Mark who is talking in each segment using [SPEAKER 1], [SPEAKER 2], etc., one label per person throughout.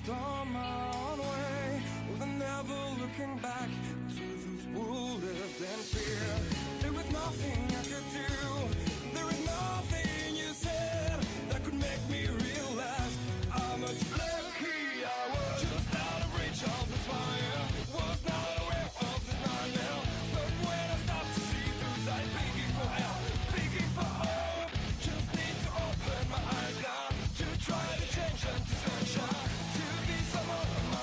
[SPEAKER 1] just on my own way, with never looking back to those who lived in fear. There was nothing I could do, there was nothing you said that could make me realize how much lucky I was. Just out of reach of the fire, was not aware of the nightmare. But when I stopped to see through sight, begging for help, begging for hope, just need to open my eyes now to try to change into sunshine, to be someone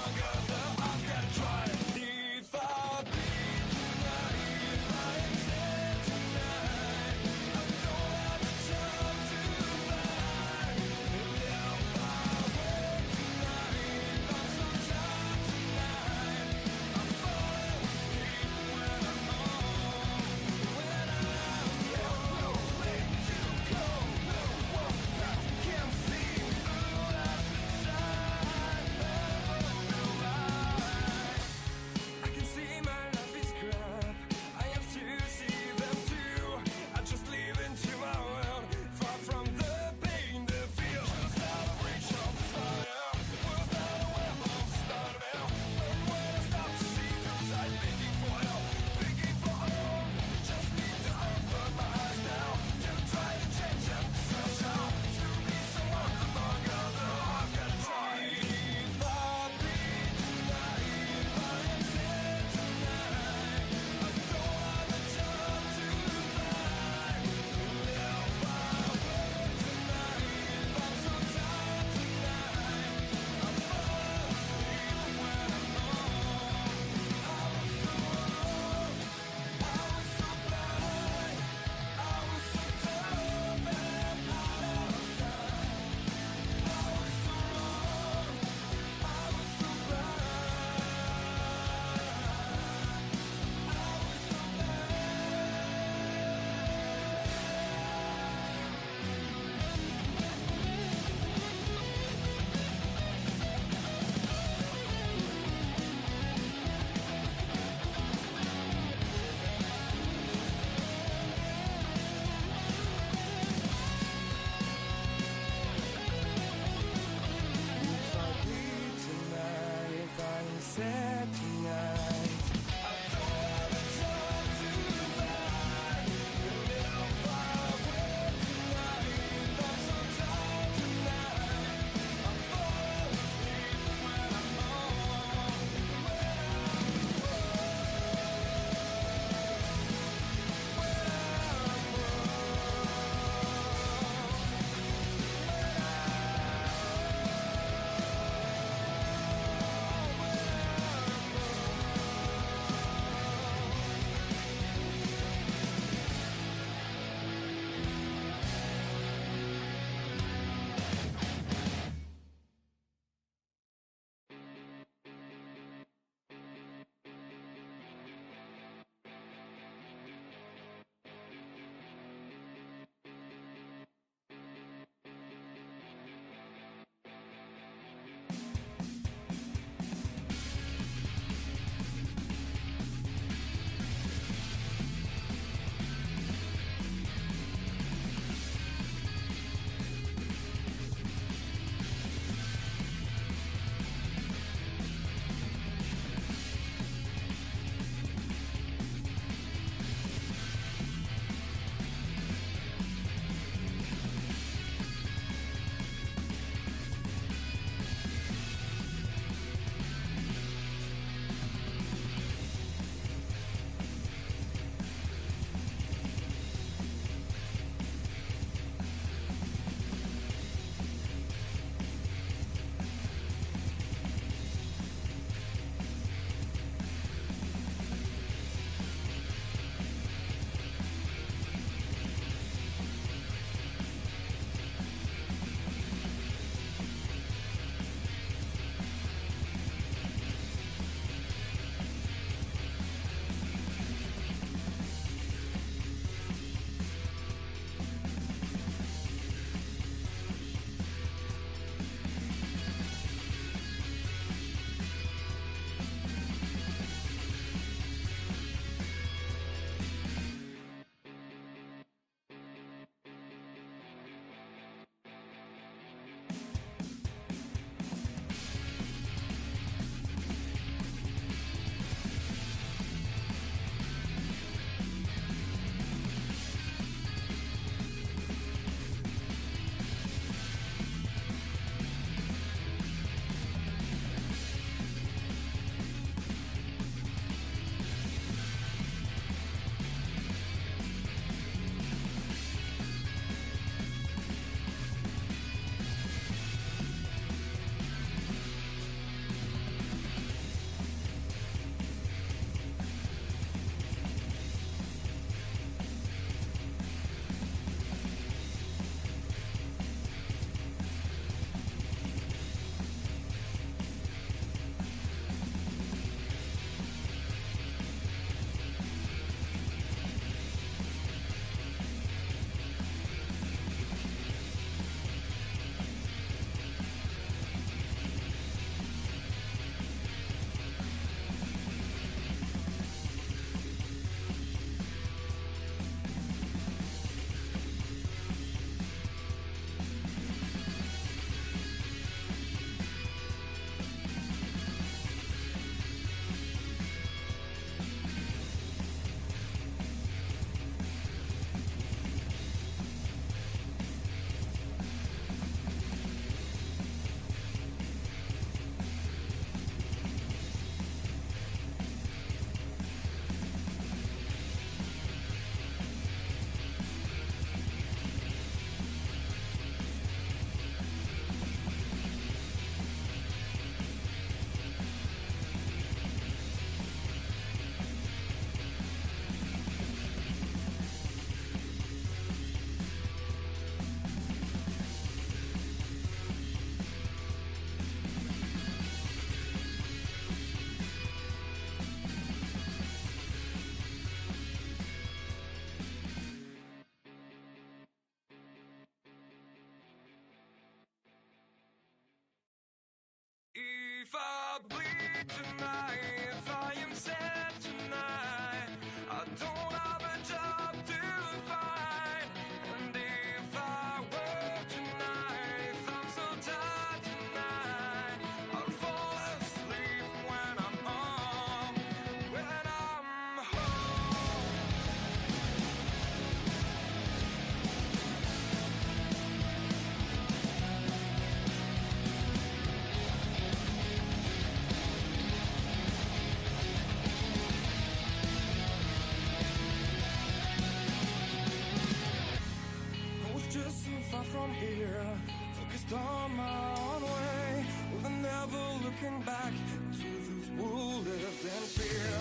[SPEAKER 1] here, focused on my own way, with never looking back to those who lived in fear.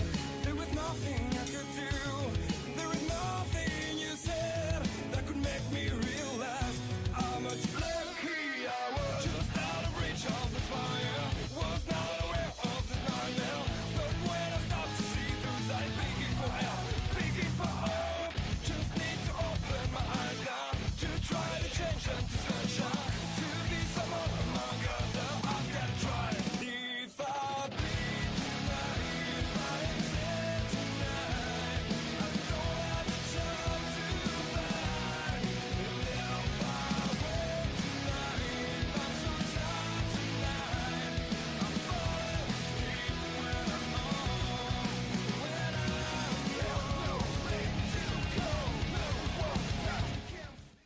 [SPEAKER 1] There was nothing I could do, there was nothing you said that could make me realize how much lucky I was. Just out of reach of the fire, was not aware of this nightmare. But when I start to see through sight, begging for help, begging for hope, just need to open my eyes now to try to change into sunshine, to be someone among others. I've got to try. If I bleed tonight, if I am sad tonight, I don't have the time to fight. If I wait tonight, I'm so tired tonight, I'm falling asleep when I'm home. When I'm no place to go, no one that can see.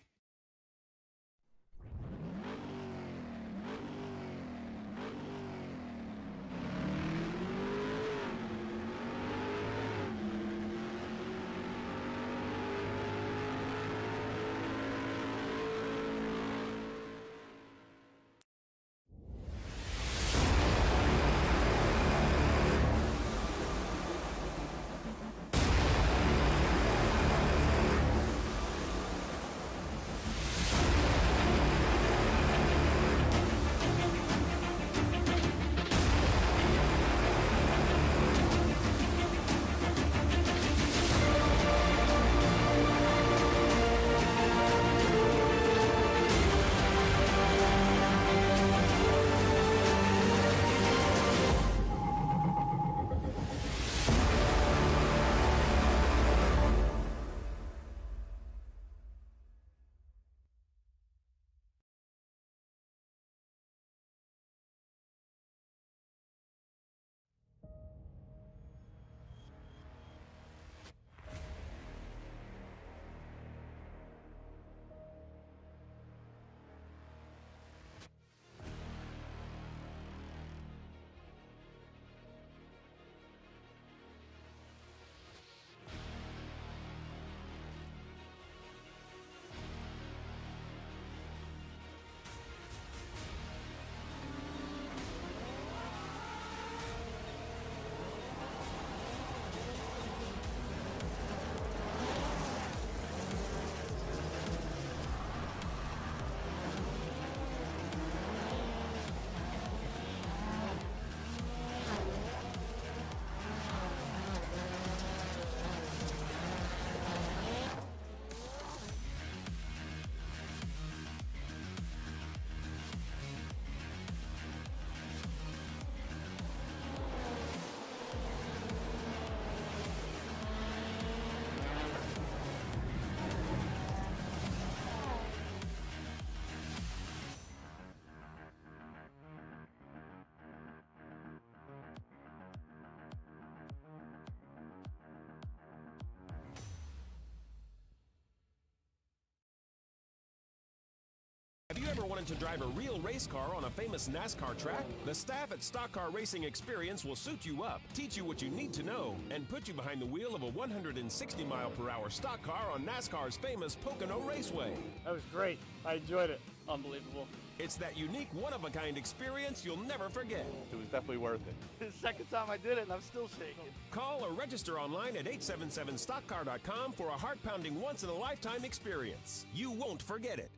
[SPEAKER 2] Have you ever wanted to drive a real race car on a famous NASCAR track? The staff at Stock Car Racing Experience will suit you up, teach you what you need to know, and put you behind the wheel of a 160-mile-per-hour stock car on NASCAR's famous Pocono Raceway.
[SPEAKER 3] That was great. I enjoyed it. Unbelievable.
[SPEAKER 2] It's that unique, one-of-a-kind experience you'll never forget.
[SPEAKER 4] It was definitely worth it.
[SPEAKER 3] The second time I did it, and I'm still shaking.
[SPEAKER 2] Call or register online at 877stockcar.com for a heart-pounding, once-in-a-lifetime experience. You won't forget it.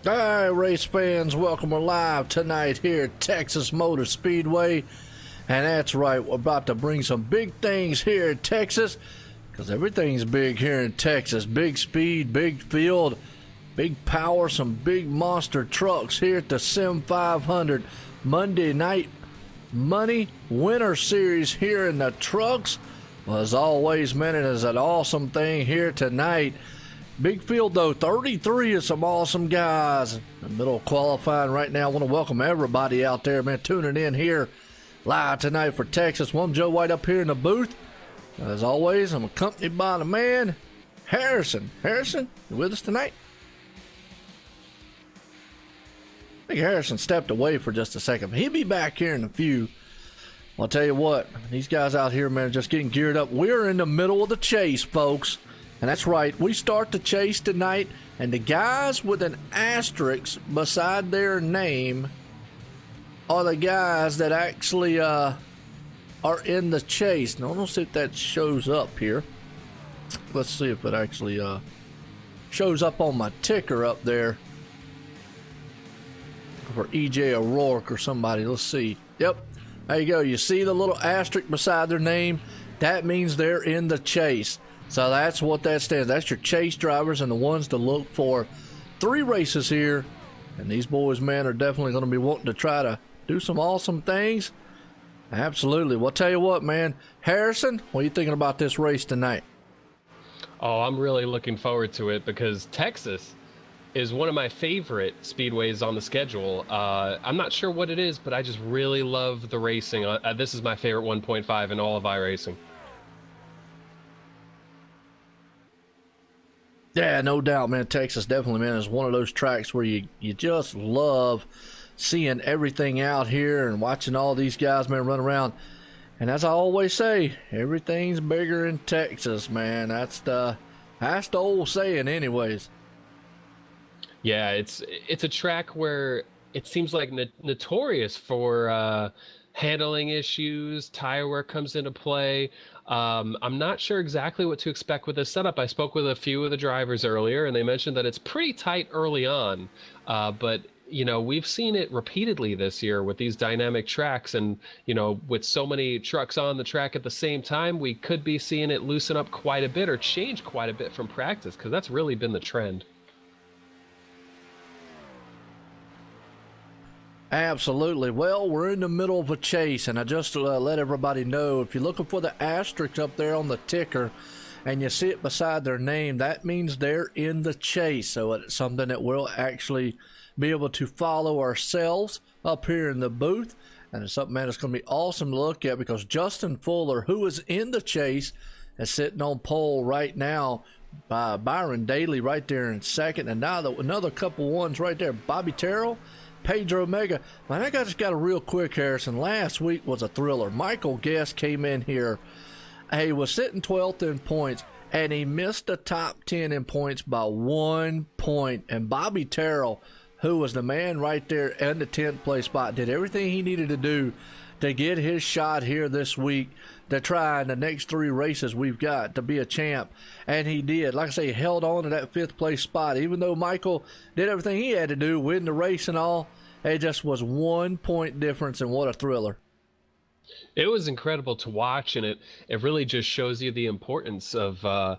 [SPEAKER 4] All right, race fans, welcome. We're live tonight here at Texas Motor Speedway. And that's right, we're about to bring some big things here in Texas, because everything's big here in Texas. Big speed, big field, big power, some big monster trucks here at the Sim500 Monday Night Money Winter Series here in the trucks. Well, as always, man, it is an awesome thing here tonight. Big field, though, 33 of some awesome guys. In the middle of qualifying right now. I want to welcome everybody out there, man, tuning in here live tonight for Texas. Well, I'm Joe White up here in the booth. As always, I'm accompanied by the man, Harrison. Harrison, you with us tonight? I think Harrison stepped away for just a second. He'll be back here in a few. I'll tell you what, these guys out here, man, are just getting geared up. We're in the middle of the chase, folks. And that's right, we start the chase tonight, and the guys with an asterisk beside their name are the guys that actually are in the chase. Now, let's see if that shows up here. Let's see if it actually shows up on my ticker up there for EJ O'Rourke or somebody. Let's see. Yep, there you go. You see the little asterisk beside their name? That means they're in the chase. So that's what that stands. That's your chase drivers and the ones to look for. 3 races here, and these boys, man, are definitely going to be wanting to try to do some awesome things. Absolutely. Well, I'll tell you what, man. Harrison, what are you thinking about this race tonight?
[SPEAKER 5] Oh, I'm really looking forward to it because Texas is one of my favorite speedways on the schedule. I'm not sure what it is, but I just really love the racing. This is my favorite 1.5 in all of iRacing.
[SPEAKER 4] Yeah, no doubt, man. Texas definitely, man, is one of those tracks where you just love seeing everything out here and watching all these guys, man, run around. And as I always say, everything's bigger in Texas, man. That's the old saying anyways.
[SPEAKER 5] Yeah, it's a track where it seems like notorious for handling issues. Tire wear comes into play. I'm not sure exactly what to expect with this setup. I spoke with a few of the drivers earlier, and they mentioned that it's pretty tight early on. But, you know, we've seen it repeatedly this year with these dynamic tracks. And, you know, with so many trucks on the track at the same time, we could be seeing it loosen up quite a bit or change quite a bit from practice, because that's really been the trend.
[SPEAKER 4] Absolutely. Well, we're in the middle of a chase, and I just let everybody know, if you're looking for the asterisk up there on the ticker and you see it beside their name, that means they're in the chase. So it's something that we'll actually be able to follow ourselves up here in the booth, and it's something, man, that's going to be awesome to look at, because Justin Fuller, who is in the chase, is sitting on pole right now by Byron Daly right there in second, and now another couple ones right there, Bobby Terrell, Pedro Mega. Man, I just got a real quick, Harrison. Last week was a thriller. Michael Guest came in here. He was sitting 12th in points, and he missed the top 10 in points by 1 point. And Bobby Terrell, who was the man right there in the 10th place spot, did everything he needed to do to get his shot here this week to try in the next 3 races we've got to be a champ. And he did. Like I say, he held on to that 5th place spot. Even though Michael did everything he had to do, win the race and all, it just was 1 point difference, and what a thriller.
[SPEAKER 5] It was incredible to watch, and it really just shows you the importance of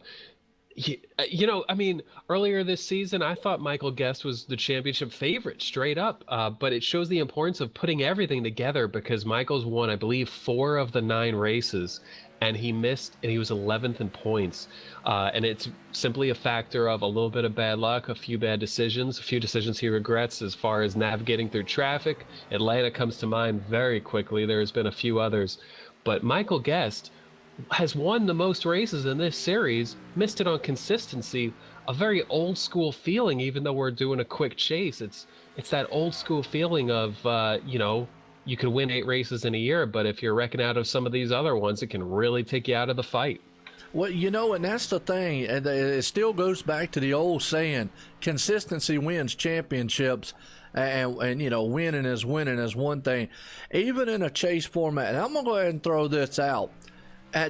[SPEAKER 5] you know, I mean, earlier this season, I thought Michael Guest was the championship favorite straight up, but it shows the importance of putting everything together, because Michael's won, I believe, 4 of the 9 races, and he missed, and he was 11th in points. And it's simply a factor of a little bit of bad luck, a few bad decisions, a few decisions he regrets as far as navigating through traffic. Atlanta comes to mind very quickly. There's been a few others. But Michael Guest has won the most races in this series, missed it on consistency, a very old school feeling, even though we're doing a quick chase. It's that old school feeling of, you know, you can win 8 races in a year, but if you're wrecking out of some of these other ones, it can really take you out of the fight.
[SPEAKER 4] Well, you know, and that's the thing, and it still goes back to the old saying, consistency wins championships, and you know, winning is one thing. Even in a chase format, and I'm going to go ahead and throw this out,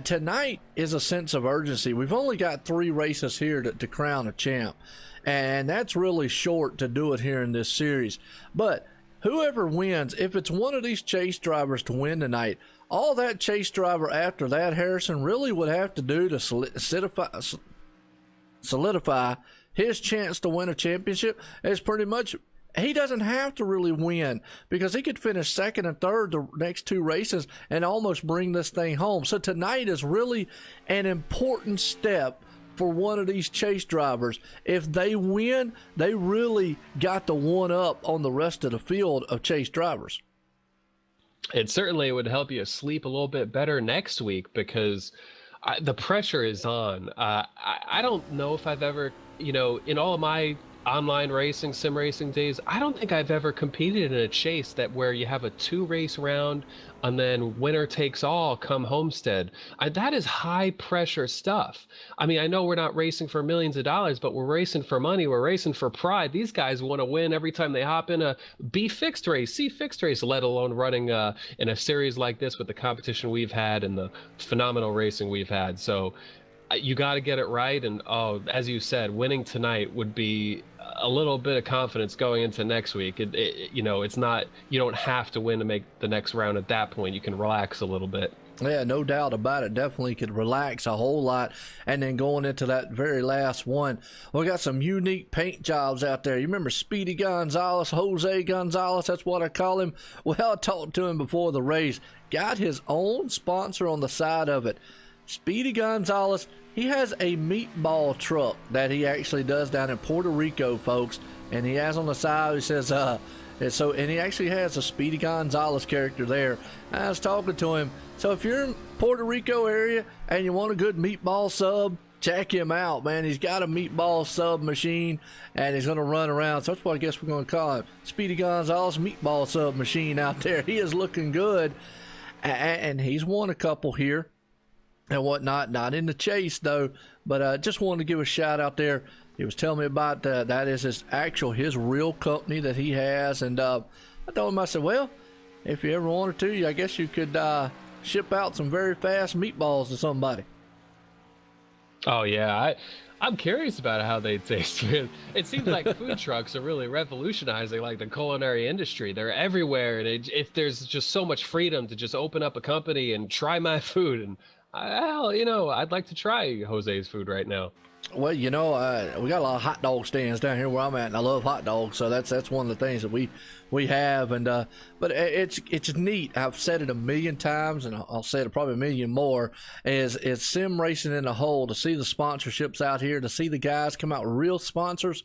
[SPEAKER 4] tonight is a sense of urgency. We've only got 3 races here to crown a champ, and that's really short to do it here in this series. But whoever wins, if it's one of these chase drivers to win tonight, all that chase driver after that, Harrison, really would have to do to solidify his chance to win a championship is pretty much, he doesn't have to really win, because he could finish second and third the next 2 races and almost bring this thing home. So tonight is really an important step for one of these chase drivers. If they win, they really got the one up on the rest of the field of chase drivers.
[SPEAKER 5] It certainly would help you sleep a little bit better next week, because the pressure is on. I don't know if I've ever, in all of my online racing, sim racing days, I don't think I've ever competed in a chase where you have a 2-race round and then winner takes all come Homestead. That is high pressure stuff. I mean, I know we're not racing for millions of dollars, but we're racing for money. We're racing for pride. These guys want to win every time they hop in a B fixed race, C fixed race, let alone running in a series like this with the competition we've had and the phenomenal racing we've had. So you got to get it right. And as you said, winning tonight would be a little bit of confidence going into next week. It's not, you don't have to win to make the next round at that point. You can relax a little bit.
[SPEAKER 4] Yeah, no doubt about it. Definitely could relax a whole lot. And then going into that very last one, we got some unique paint jobs out there. You remember Speedy Gonzalez, Jose Gonzalez, that's what I call him. Well, I talked to him before the race. Got his own sponsor on the side of it. Speedy Gonzalez, he has a meatball truck that he actually does down in Puerto Rico, folks. And he has on the side, he says, and he actually has a Speedy Gonzalez character there. I was talking to him. So if you're in Puerto Rico area and you want a good meatball sub, check him out, man. He's got a meatball sub machine, and he's going to run around. So that's what I guess we're going to call him. Speedy Gonzalez meatball sub machine out there. He is looking good, and he's won a couple here and whatnot. Not in the chase, though, but just wanted to give a shout out there. He was telling me about that is his real company that he has, and I told him, I said, well, if you ever wanted to, I guess you could ship out some very fast meatballs to somebody.
[SPEAKER 5] Oh yeah, I'm curious about how they taste. It seems like food trucks are really revolutionizing like the culinary industry. They're everywhere, and if there's just so much freedom to just open up a company and try my food, and I'd like to try Jose's food right now.
[SPEAKER 4] Well, we got a lot of hot dog stands down here where I'm at, and I love hot dogs, so that's one of the things that we have, and but it's neat. I've said it a million times, and I'll say it probably a million more. Is sim racing in a whole, to see the sponsorships out here, to see the guys come out with real sponsors.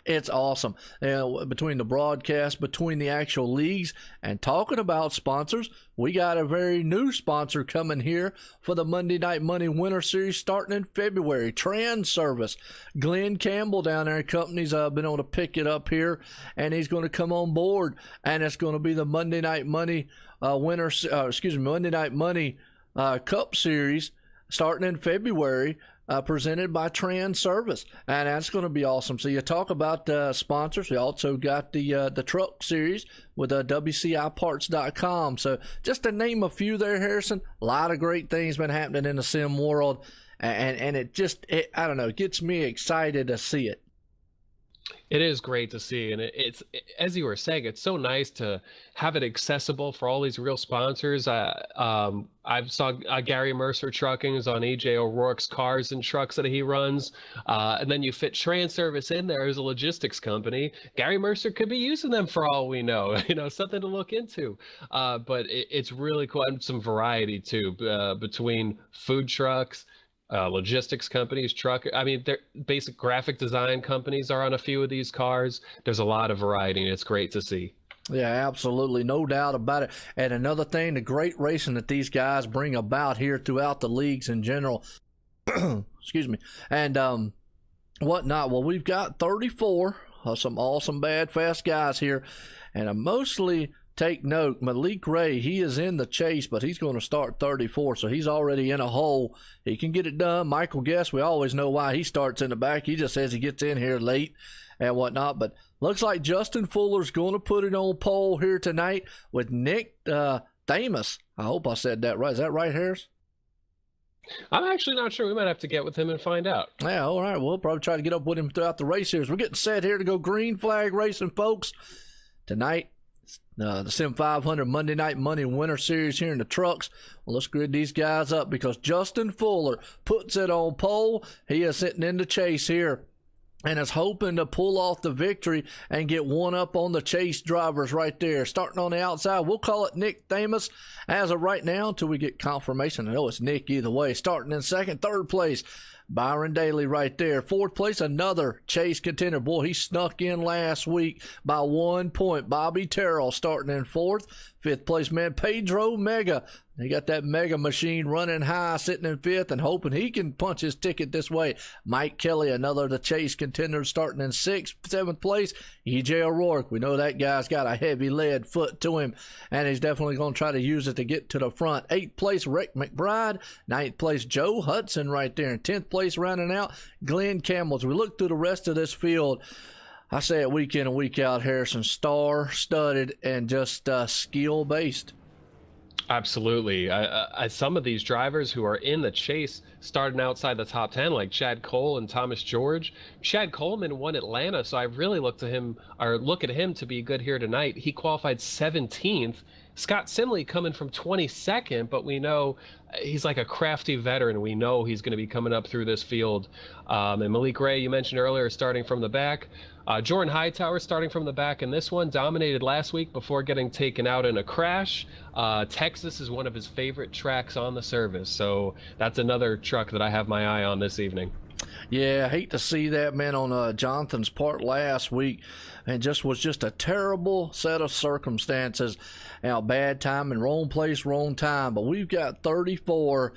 [SPEAKER 4] It's awesome. Between the broadcast, between the actual leagues, and talking about sponsors, we got a very new sponsor coming here for the Monday Night Money Winter Series starting in February. Trans Service. Glenn Campbell down there, company's been able to pick it up here, and he's going to come on board, and it's going to be the Monday Night Money Monday Night Money Cup Series starting in February. Presented by Trans Service, and that's going to be awesome. So you talk about sponsors. We also got the truck series with WCIparts.com. So just to name a few there, Harrison, a lot of great things been happening in the sim world, and it I don't know, it gets me excited to see it.
[SPEAKER 5] It is great to see, and it's as you were saying, it's so nice to have it accessible for all these real sponsors. I saw Gary Mercer Trucking is on EJ O'Rourke's cars and trucks that he runs, and then you fit Trans Service in there as a logistics company. Gary Mercer could be using them for all we know, something to look into. But it's really cool, and some variety too, between food trucks, logistics companies, they're basic graphic design companies are on a few of these cars. There's a lot of variety, and it's great to see.
[SPEAKER 4] Yeah, absolutely. No doubt about it. And another thing, the great racing that these guys bring about here throughout the leagues in general. Excuse me. And whatnot. Well, we've got 34 some awesome bad fast guys here. And I mostly take note, Malik Ray, he is in the chase, but he's going to start 34, so he's already in a hole. He can get it done. Michael Guest, we always know why he starts in the back. He just says he gets in here late and whatnot, but looks like Justin Fuller's going to put it on pole here tonight with Nick Thamus. I hope I said that right. Is that right, Harris?
[SPEAKER 5] I'm actually not sure. We might have to get with him and find out.
[SPEAKER 4] Yeah, all right. We'll probably try to get up with him throughout the race here. We're getting set here to go green flag racing, folks. Tonight, the Sim500 Monday Night Money Winter Series here in the trucks. Well, let's grid these guys up because Justin Fuller puts it on pole. He is sitting in the chase here and is hoping to pull off the victory and get one up on the chase drivers right there. Starting on the outside, we'll call it Nick Thamus as of right now until we get confirmation. I know it's Nick either way. Starting in second, third place, Byron Daly right there. Fourth place, another chase contender. Boy, he snuck in last week by 1 point. Bobby Terrell starting in fourth. Fifth place, man, Pedro Mega. He got that mega machine running high, sitting in fifth and hoping he can punch his ticket this way. Mike Kelly, another of the chase contenders, starting in sixth. Seventh place, E.J. O'Rourke. We know that guy's got a heavy lead foot to him, and he's definitely going to try to use it to get to the front. Eighth place, Rick McBride. Ninth place, Joe Hudson right there. And 10th place, rounding out, Glenn Campbell. As we look through the rest of this field, I say it week in and week out, Harrison, star-studded and just skill-based.
[SPEAKER 5] Absolutely. Some of these drivers who are in the chase starting outside the top 10, like Chad Cole and Thomas George. Chad Coleman won Atlanta, so I really look at him to be good here tonight. He qualified 17th. Scott Simley coming from 22nd, but we know he's like a crafty veteran. We know he's going to be coming up through this field. And Malik Ray, you mentioned earlier, starting from the back. Jordan Hightower starting from the back in this one, dominated last week before getting taken out in a crash. Texas is one of his favorite tracks on the service, so that's another truck that I have my eye on this evening.
[SPEAKER 4] Yeah, I hate to see that, man, on Jonathan's part last week. And was just a terrible set of circumstances. Bad time and wrong place, wrong time. But we've got 34,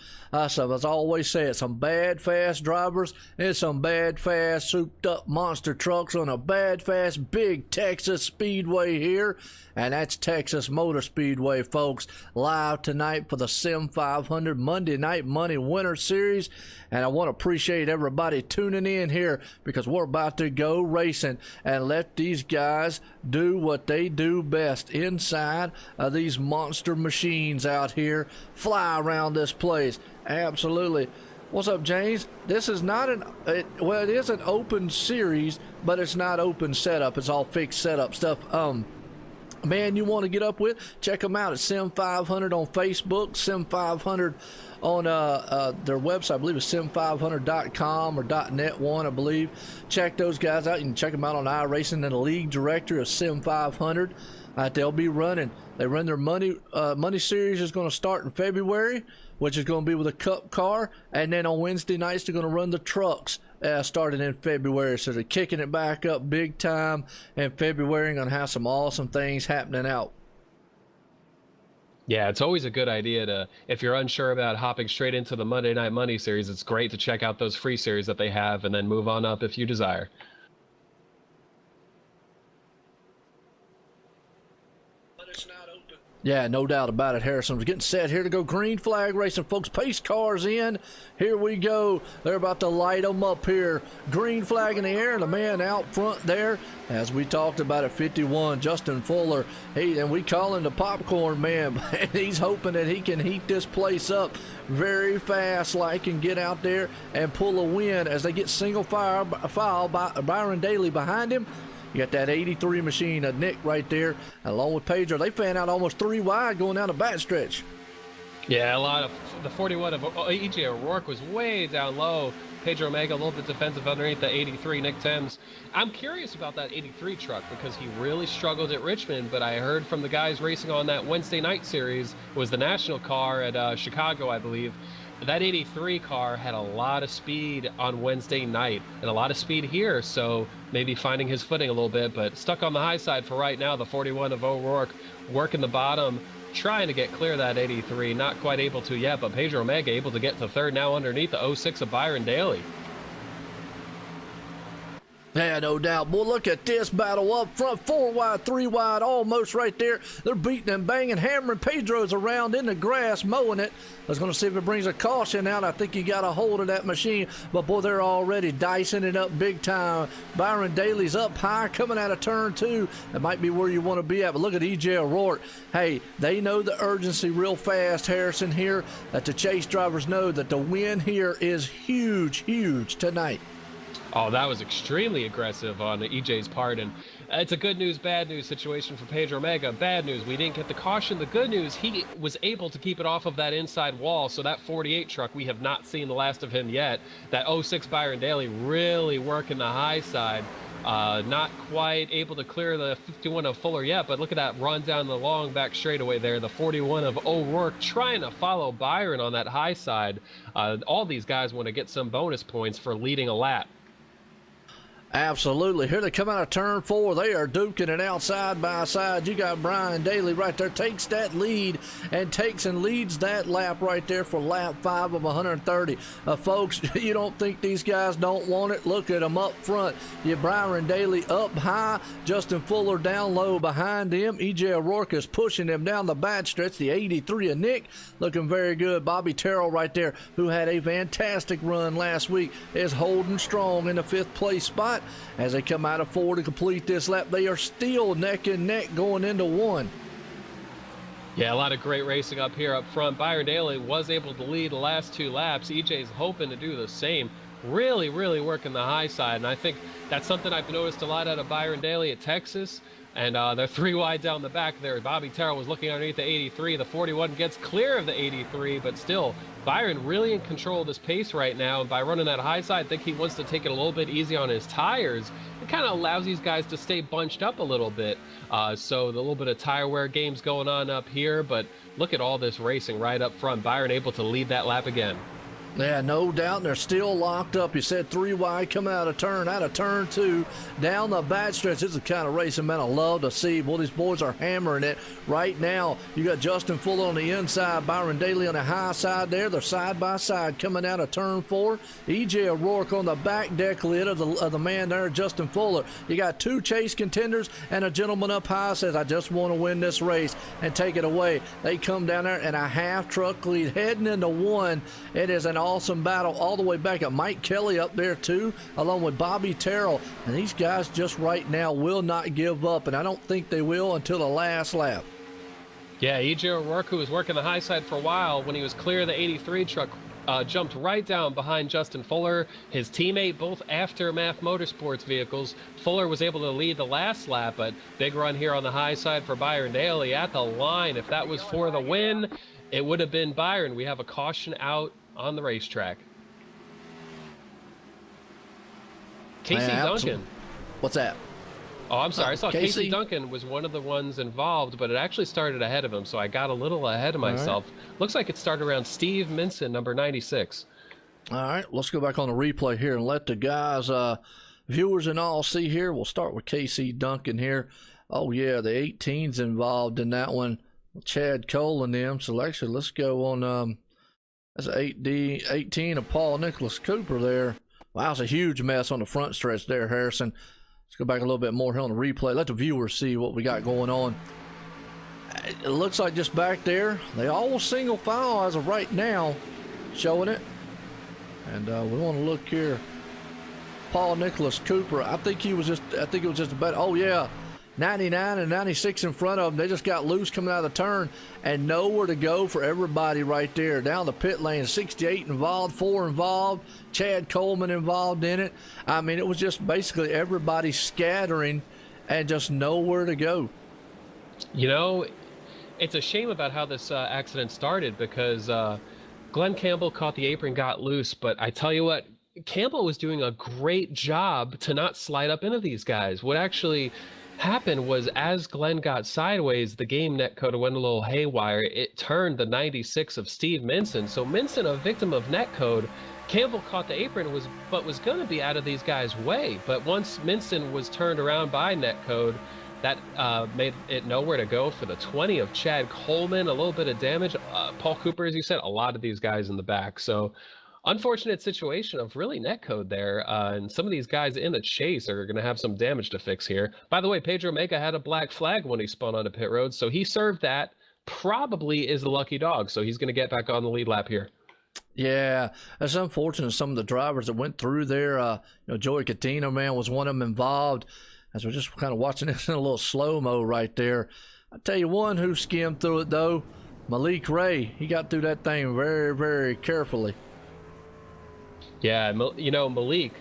[SPEAKER 4] so as I always say, some bad, fast drivers and some bad, fast, souped-up monster trucks on a bad, fast, big Texas Speedway here. And that's Texas Motor Speedway, folks, live tonight for the Sim500 Monday Night Money Winter Series. And I want to appreciate everybody tuning in here because we're about to go racing and let these guys do what they do best inside of these monster machines out here, fly around this place. Absolutely. What's up, James? This is not it is an open series, but it's not open setup. It's all fixed setup stuff. Man, you want to get up with, check them out at Sim500 on Facebook, Sim500 on their website. I believe it's sim500.com or .net one, I believe. Check those guys out. You can check them out on Iracing and the league director of Sim500. They'll be running. They run their money series is going to start in February, which is going to be with a cup car, and then on Wednesday nights they're going to run the trucks. Started in February, so they're kicking it back up big time in February. Going to have some awesome things happening out.
[SPEAKER 5] Yeah, it's always a good idea to, if you're unsure about hopping straight into the Monday Night Money series, it's great to check out those free series that they have and then move on up if you desire.
[SPEAKER 4] Yeah, no doubt about it, Harrison. We're getting set here to go green flag racing, folks. Pace cars in. Here we go. They're about to light them up here. Green flag in the air. The man out front there, as we talked about at 51, Justin Fuller. And we call him the popcorn man. He's hoping that he can heat this place up very fast, like, and get out there and pull a win as they get single file by Byron Daly behind him. You got that 83 machine, Nick right there, along with Pedro. They fan out almost 3 wide going down the back stretch.
[SPEAKER 5] Yeah, a lot of the 41 of E.J. O'Rourke was way down low. Pedro Mega a little bit defensive underneath the 83, Nick Thames. I'm curious about that 83 truck because he really struggled at Richmond, but I heard from the guys racing on that Wednesday night series, was the national car at Chicago, I believe. That 83 car had a lot of speed on Wednesday night and a lot of speed here, so maybe finding his footing a little bit, but stuck on the high side for right now. The 41 of O'Rourke working the bottom, trying to get clear of that 83, not quite able to yet, but Pedro Mega able to get to third now underneath the 06 of Byron Daly.
[SPEAKER 4] Yeah, no doubt. Boy, look at this battle up front. 4 wide, 3 wide, almost right there. They're beating and banging, hammering Pedro's around in the grass, mowing it. I was going to see if it brings a caution out. I think he got a hold of that machine. But, boy, they're already dicing it up big time. Byron Daly's up high, coming out of turn 2. That might be where you want to be at. But look at E.J. O'Rourke. Hey, they know the urgency real fast, Harrison, here, that the chase drivers know that the win here is huge, huge tonight.
[SPEAKER 5] Oh, that was extremely aggressive on EJ's part, and it's a good news, bad news situation for Pedro Mega. Bad news, we didn't get the caution. The good news, he was able to keep it off of that inside wall, so that 48 truck, we have not seen the last of him yet. That 06 Byron Daly really working the high side. Not quite able to clear the 51 of Fuller yet, but look at that run down the long back straightaway there. The 41 of O'Rourke trying to follow Byron on that high side. All these guys want to get some bonus points for leading a lap.
[SPEAKER 4] Absolutely. Here they come out of turn 4. They are duking it out side by side. You got Brian Daly right there, takes that lead and leads that lap right there for lap 5 of 130. Folks, you don't think these guys don't want it? Look at them up front. You Brian Daly up high, Justin Fuller down low behind him. E.J. O'Rourke is pushing him down the back stretch. The 83 of Nick looking very good. Bobby Terrell right there, who had a fantastic run last week, is holding strong in the 5th place spot. As they come out of 4 to complete this lap, they are still neck and neck going into 1.
[SPEAKER 5] Yeah, a lot of great racing up here up front. Byron Daly was able to lead the last 2 laps. EJ's hoping to do the same. Really, really working the high side, and I think that's something I've noticed a lot out of Byron Daly at Texas. And they're 3 wide down the back there. Bobby Terrell was looking underneath the 83. The 41 gets clear of the 83, but still, Byron really in control of this pace right now. And by running that high side, I think he wants to take it a little bit easy on his tires. It kind of allows these guys to stay bunched up a little bit. So the little bit of tire wear games going on up here. But look at all this racing right up front. Byron able to lead that lap again.
[SPEAKER 4] Yeah, no doubt, and they're still locked up. You said 3 wide coming out of turn 2, down the back stretch. This is the kind of racing, man, I love to see. Boy, these boys are hammering it right now. You got Justin Fuller on the inside, Byron Daly on the high side there. They're side by side coming out of turn 4. E.J. O'Rourke on the back deck lid of the man there, Justin Fuller. You got 2 chase contenders, and a gentleman up high says, I just want to win this race and take it away. They come down there in a half truck lead heading into 1. It is an awesome battle all the way back at Mike Kelly up there too, along with Bobby Terrell. And these guys just right now will not give up, and I don't think they will until the last lap.
[SPEAKER 5] Yeah, E.J. O'Rourke, who was working the high side for a while, when he was clear of the 83 truck, jumped right down behind Justin Fuller, his teammate, both Aftermath Motorsports vehicles. Fuller was able to lead the last lap, but big run here on the high side for Byron Daly at the line. If that was for the win, it would have been Byron. We have a caution out on the racetrack. Casey Duncan.
[SPEAKER 4] What's that?
[SPEAKER 5] Oh, I'm sorry. I saw
[SPEAKER 4] Casey
[SPEAKER 5] Duncan was one of the ones involved, but it actually started ahead of him, so I got a little ahead of myself. Right. Looks like it started around Steve Minson, number 96. All
[SPEAKER 4] right, let's go back on the replay here and let the guys, viewers and all, see here. We'll start with Casey Duncan here. Oh, yeah, the 18's involved in that one. Chad Cole and them. So actually, let's go on... that's an 18 of Paul Nicholas Cooper there. Wow, it's a huge mess on the front stretch there, Harrison. Let's go back a little bit more here on the replay. Let the viewers see what we got going on. It looks like just back there, they all single file as of right now, showing it. And we want to look here. Paul Nicholas Cooper, I think it was just about, oh yeah, 99 and 96 in front of them. They just got loose coming out of the turn and nowhere to go for everybody right there. Down the pit lane, 68 involved, 4 involved, Chad Coleman involved in it. I mean, it was just basically everybody scattering and just nowhere to go.
[SPEAKER 5] You know, it's a shame about how this accident started because Glenn Campbell caught the apron, got loose, but I tell you what, Campbell was doing a great job to not slide up into these guys. What actually happened was as Glenn got sideways, the game netcode went a little haywire. It turned the 96 of Steve Minson. So Minson, a victim of netcode, Campbell caught the apron, but was going to be out of these guys' way. But once Minson was turned around by netcode, that made it nowhere to go for the 20 of Chad Coleman. A little bit of damage. Paul Cooper, as you said, a lot of these guys in the back. So unfortunate situation of really netcode there, and some of these guys in the chase are going to have some damage to fix here. By the way, Pedro Mega had a black flag when he spun onto pit road, so he served that. Probably is the lucky dog, so he's going to get back on the lead lap here.
[SPEAKER 4] Yeah, it's unfortunate. Some of the drivers that went through there, Joey Catino, man, was one of them involved. As we're just kind of watching this in a little slow-mo right there. I tell you one who skimmed through it, though, Malik Ray. He got through that thing very, very carefully.
[SPEAKER 5] Yeah, Malik,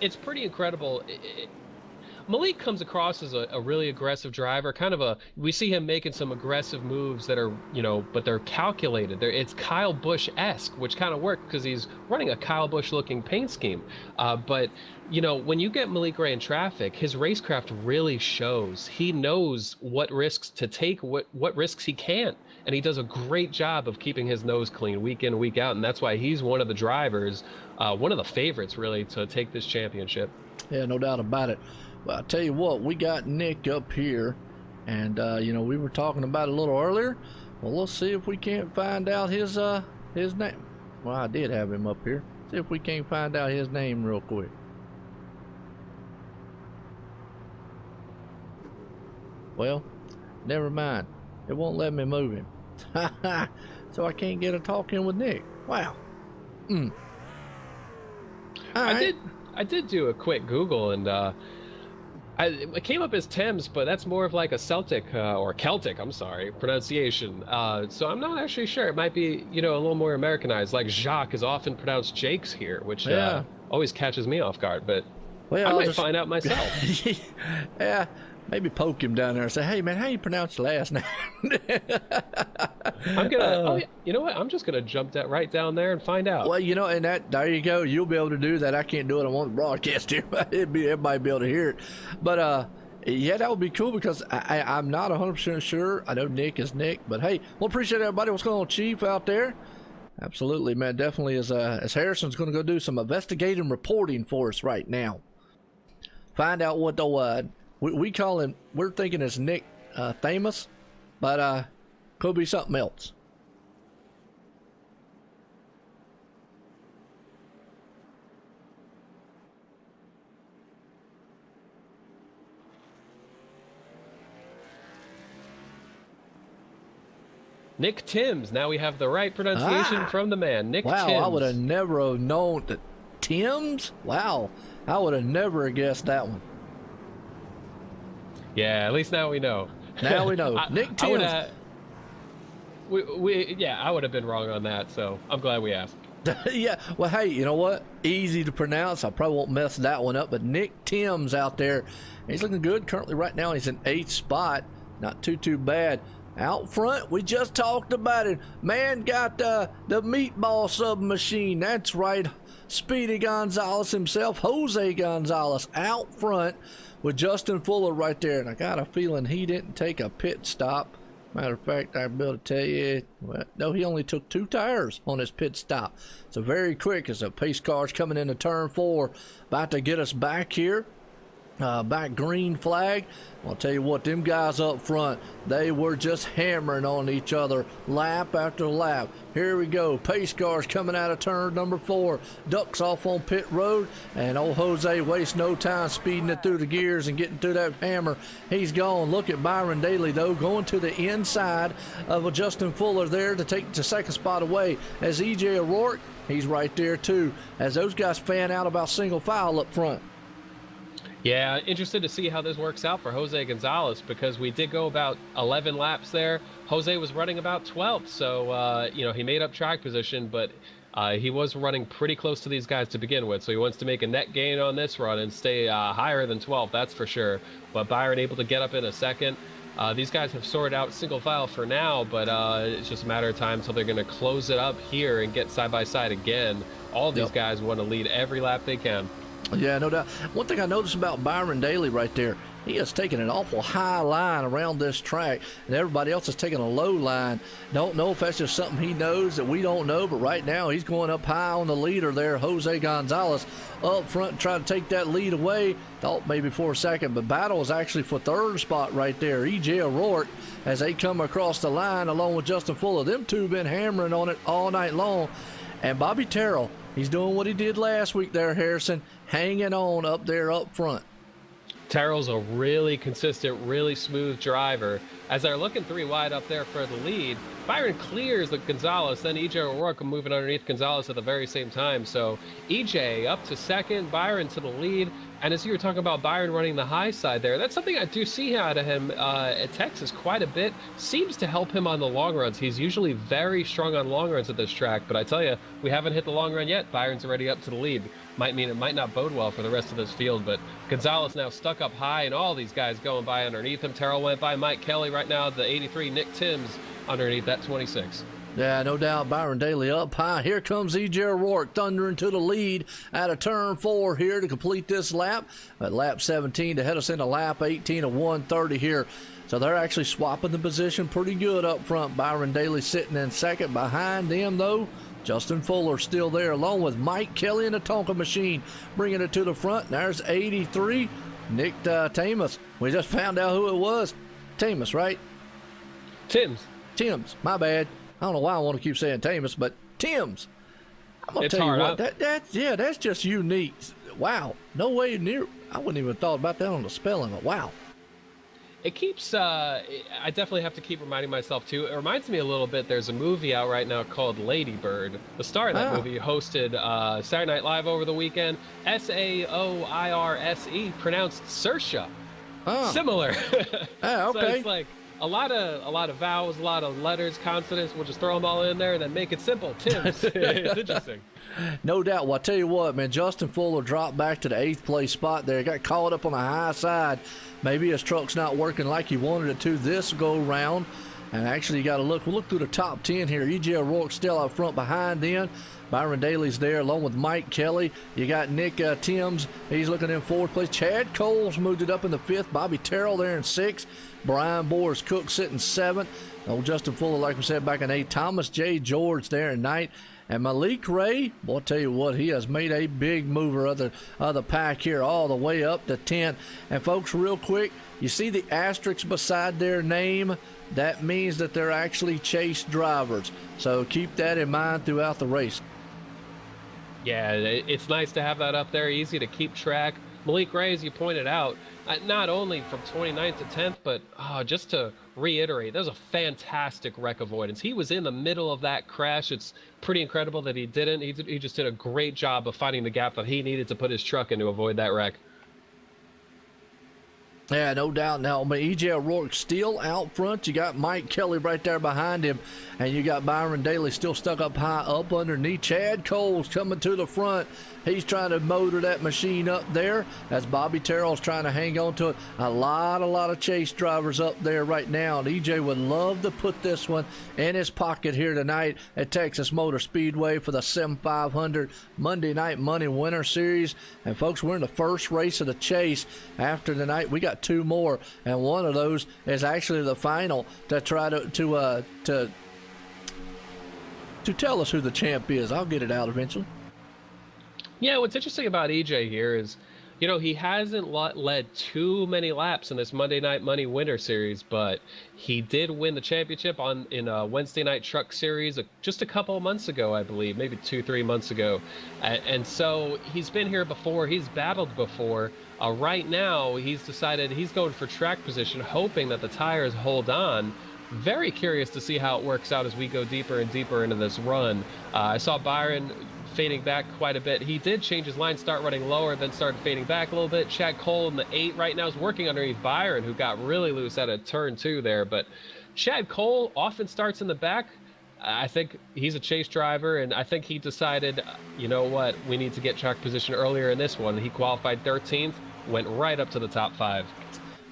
[SPEAKER 5] it's pretty incredible. Malik comes across as a really aggressive driver, we see him making some aggressive moves that are, but they're calculated. It's Kyle Busch-esque, which kind of worked because he's running a Kyle Busch looking paint scheme. But when you get Malik Ray in traffic, his racecraft really shows. He knows what risks to take, what risks he can't. And he does a great job of keeping his nose clean week in, week out. And that's why he's one of the drivers, one of the favorites really to take this championship.
[SPEAKER 4] Yeah, no doubt about it. Well, I tell you what, we got Nick up here, and we were talking about it a little earlier. Well, let's see if we can't find out his name. Well, I did have him up here. See if we can't find out his name real quick. Well, never mind. It won't let me move him. So I can't get a talk in with Nick. Wow. All right.
[SPEAKER 5] I did do a quick Google, and it came up as Thames, but that's more of like a Celtic or Celtic, I'm sorry, pronunciation. So I'm not actually sure. It might be, a little more Americanized. Like Jacques is often pronounced Jakes here, which always catches me off guard. But I might find out myself.
[SPEAKER 4] Yeah, maybe poke him down there and say, "Hey, man, how you pronounce your last name?"
[SPEAKER 5] I'm gonna. You know what? I'm just gonna jump that right down there and find out.
[SPEAKER 4] Well, and there you go. You'll be able to do that. I can't do it on one broadcast here, but everybody be able to hear it. But yeah, that would be cool because I'm not 100% sure. I know Nick is Nick, but hey, we'll appreciate everybody. What's going on, Chief, out there? Absolutely, man. Definitely, as Harrison's going to go do some investigative reporting for us right now. Find out what the we call him. We're thinking it's Nick Thamus, but could be something else.
[SPEAKER 5] Nick Timms. Now we have the right pronunciation from the man, Nick Timms.
[SPEAKER 4] I would have never known that. Timms? Wow, I would have never guessed that one.
[SPEAKER 5] Yeah, at least now we know.
[SPEAKER 4] Now we know. Nick Timms.
[SPEAKER 5] I would have been wrong on that, so I'm glad we asked.
[SPEAKER 4] Yeah, well, hey, you know what? Easy to pronounce. I probably won't mess that one up, but Nick Timms out there, he's looking good. Currently, right now, he's in 8th spot. Not too bad. Out front, we just talked about it. Man got the meatball submachine. That's right. Speedy Gonzalez himself, Jose Gonzalez, out front with Justin Fuller right there. And I got a feeling he didn't take a pit stop. Matter of fact, I'll be able to tell you, no, he only took 2 tires on his pit stop. So very quick as the pace car's coming into turn 4, about to get us back here. Back green flag. I'll tell you what, them guys up front, they were just hammering on each other lap after lap. Here we go. Pace cars coming out of turn number 4. Ducks off on pit road, and old Jose wastes no time speeding it through the gears and getting through that hammer. He's gone. Look at Byron Daly, though, going to the inside of Justin Fuller there to take the second spot away. As E.J. O'Rourke, he's right there, too, as those guys fan out about single file up front.
[SPEAKER 5] Yeah, interested to see how this works out for Jose Gonzalez because we did go about 11 laps there. Jose was running about 12th, so, he made up track position, but he was running pretty close to these guys to begin with, so he wants to make a net gain on this run and stay higher than 12th, that's for sure. But Byron able to get up in a second. These guys have sorted out single file for now, but it's just a matter of time until they're going to close it up here and get side by side again. All these guys want to lead every lap they can.
[SPEAKER 4] Yeah, no doubt. One thing I noticed about Byron Daly right there, he has taken an awful high line around this track, and everybody else is taking a low line. Don't know if that's just something he knows that we don't know, but right now he's going up high on the leader there, Jose Gonzalez, up front trying to take that lead away. Thought maybe for a second, but battle is actually for 3rd spot right there. E.J. O'Rourke, as they come across the line along with Justin Fuller. Them two been hammering on it all night long. And Bobby Terrell, he's doing what he did last week there, Harrison, hanging on up there up front.
[SPEAKER 5] Terrell's a really consistent, really smooth driver. As they're looking 3 wide up there for the lead, Byron clears the Gonzalez, then EJ O'Rourke moving underneath Gonzalez at the very same time. So EJ up to second, Byron to the lead. And as you were talking about Byron running the high side there, that's something I do see out of him at Texas quite a bit. Seems to help him on the long runs. He's usually very strong on long runs at this track, but I tell you, we haven't hit the long run yet. Byron's already up to the lead. Might mean it might not bode well for the rest of this field, but Gonzalez now stuck up high, and all these guys going by underneath him. Terrell went by Mike Kelly right now, the 83, Nick Timms underneath that 26.
[SPEAKER 4] Yeah, no doubt. Byron Daly up high. Here comes EJ O'Rourke thundering to the lead out of turn 4 here to complete this lap. At lap 17 to head us into lap 18 of 130 here. So they're actually swapping the position pretty good up front. Byron Daly sitting in second. Behind them, though, Justin Fuller still there, along with Mike Kelly in the Tonka machine, bringing it to the front. There's 83, Nick Tamus. We just found out who it was. Tamus, right?
[SPEAKER 5] Timms.
[SPEAKER 4] My bad. I don't know why I want to keep saying Tamus, but Timms. I'm gonna tell you what, that's just unique. Wow, no way near. I wouldn't even thought about that on the spelling, but wow.
[SPEAKER 5] It keeps, I definitely have to keep reminding myself too. It reminds me a little bit, there's a movie out right now called Lady Bird. The star of that movie hosted Saturday Night Live over the weekend. Saoirse, pronounced Saoirse. Similar.
[SPEAKER 4] Okay.
[SPEAKER 5] So it's like a lot of vowels, a lot of letters, consonants. We'll just throw them all in there and then make it simple. Tim's. It's interesting.
[SPEAKER 4] No doubt. Well, I tell you what, man, Justin Fuller dropped back to the 8th place spot there. Got caught up on the high side. Maybe his truck's not working like he wanted it to this go round. And actually, you got to look. We'll look through the top 10 here. EJ O'Rourke still out front behind them. Byron Daly's there along with Mike Kelly. You got Nick Timms. He's looking in 4th place. Chad Coles moved it up in the 5th. Bobby Terrell there in 6th. Brian Boris Cook sitting 7th. Old Justin Fuller, like we said, back in 8th. Thomas J. George there in 9th. And Malik Ray, boy, I'll tell you what, he has made a big mover of the pack here all the way up to 10th. And folks, real quick, you see the asterisks beside their name? That means that they're actually chase drivers. So keep that in mind throughout the race.
[SPEAKER 5] Yeah, it's nice to have that up there, easy to keep track. Malik Ray, as you pointed out, not only from 29th to 10th, but just to reiterate, that was a fantastic wreck avoidance. He was in the middle of that crash. It's pretty incredible that he didn't. He just did a great job of finding the gap that he needed to put his truck in to avoid that wreck.
[SPEAKER 4] Yeah, no doubt. Now, EJ O'Rourke still out front. You got Mike Kelly right there behind him, and you got Byron Daly still stuck up high up underneath. Chad Coles coming to the front. He's trying to motor that machine up there as Bobby Terrell's trying to hang on to it. A lot of chase drivers up there right now, and EJ would love to put this one in his pocket here tonight at Texas Motor Speedway for the Sim500 Monday Night Money Winter Series. And folks, we're in the first race of the chase. After tonight, we got 2 more, and one of those is actually the final to try to tell us who the champ is. I'll get it out eventually.
[SPEAKER 5] Yeah, what's interesting about EJ here is, you know, he hasn't led too many laps in this Monday Night Money Winter Series, but he did win the championship in a Wednesday Night Truck Series just a couple of months ago, I believe, maybe 2-3 months ago. And so he's been here before. He's battled before. Right now, he's decided he's going for track position, hoping that the tires hold on. Very curious to see how it works out as we go deeper and deeper into this run. I saw Byron fading back quite a bit. He did change his line, start running lower, then started fading back a little bit. Chad Cole in the 8 right now is working underneath Byron, who got really loose at a turn 2 there. But Chad Cole often starts in the back. I think he's a chase driver, and I think he decided, you know what, we need to get track position earlier in this one. He qualified 13th, went right up to the top 5.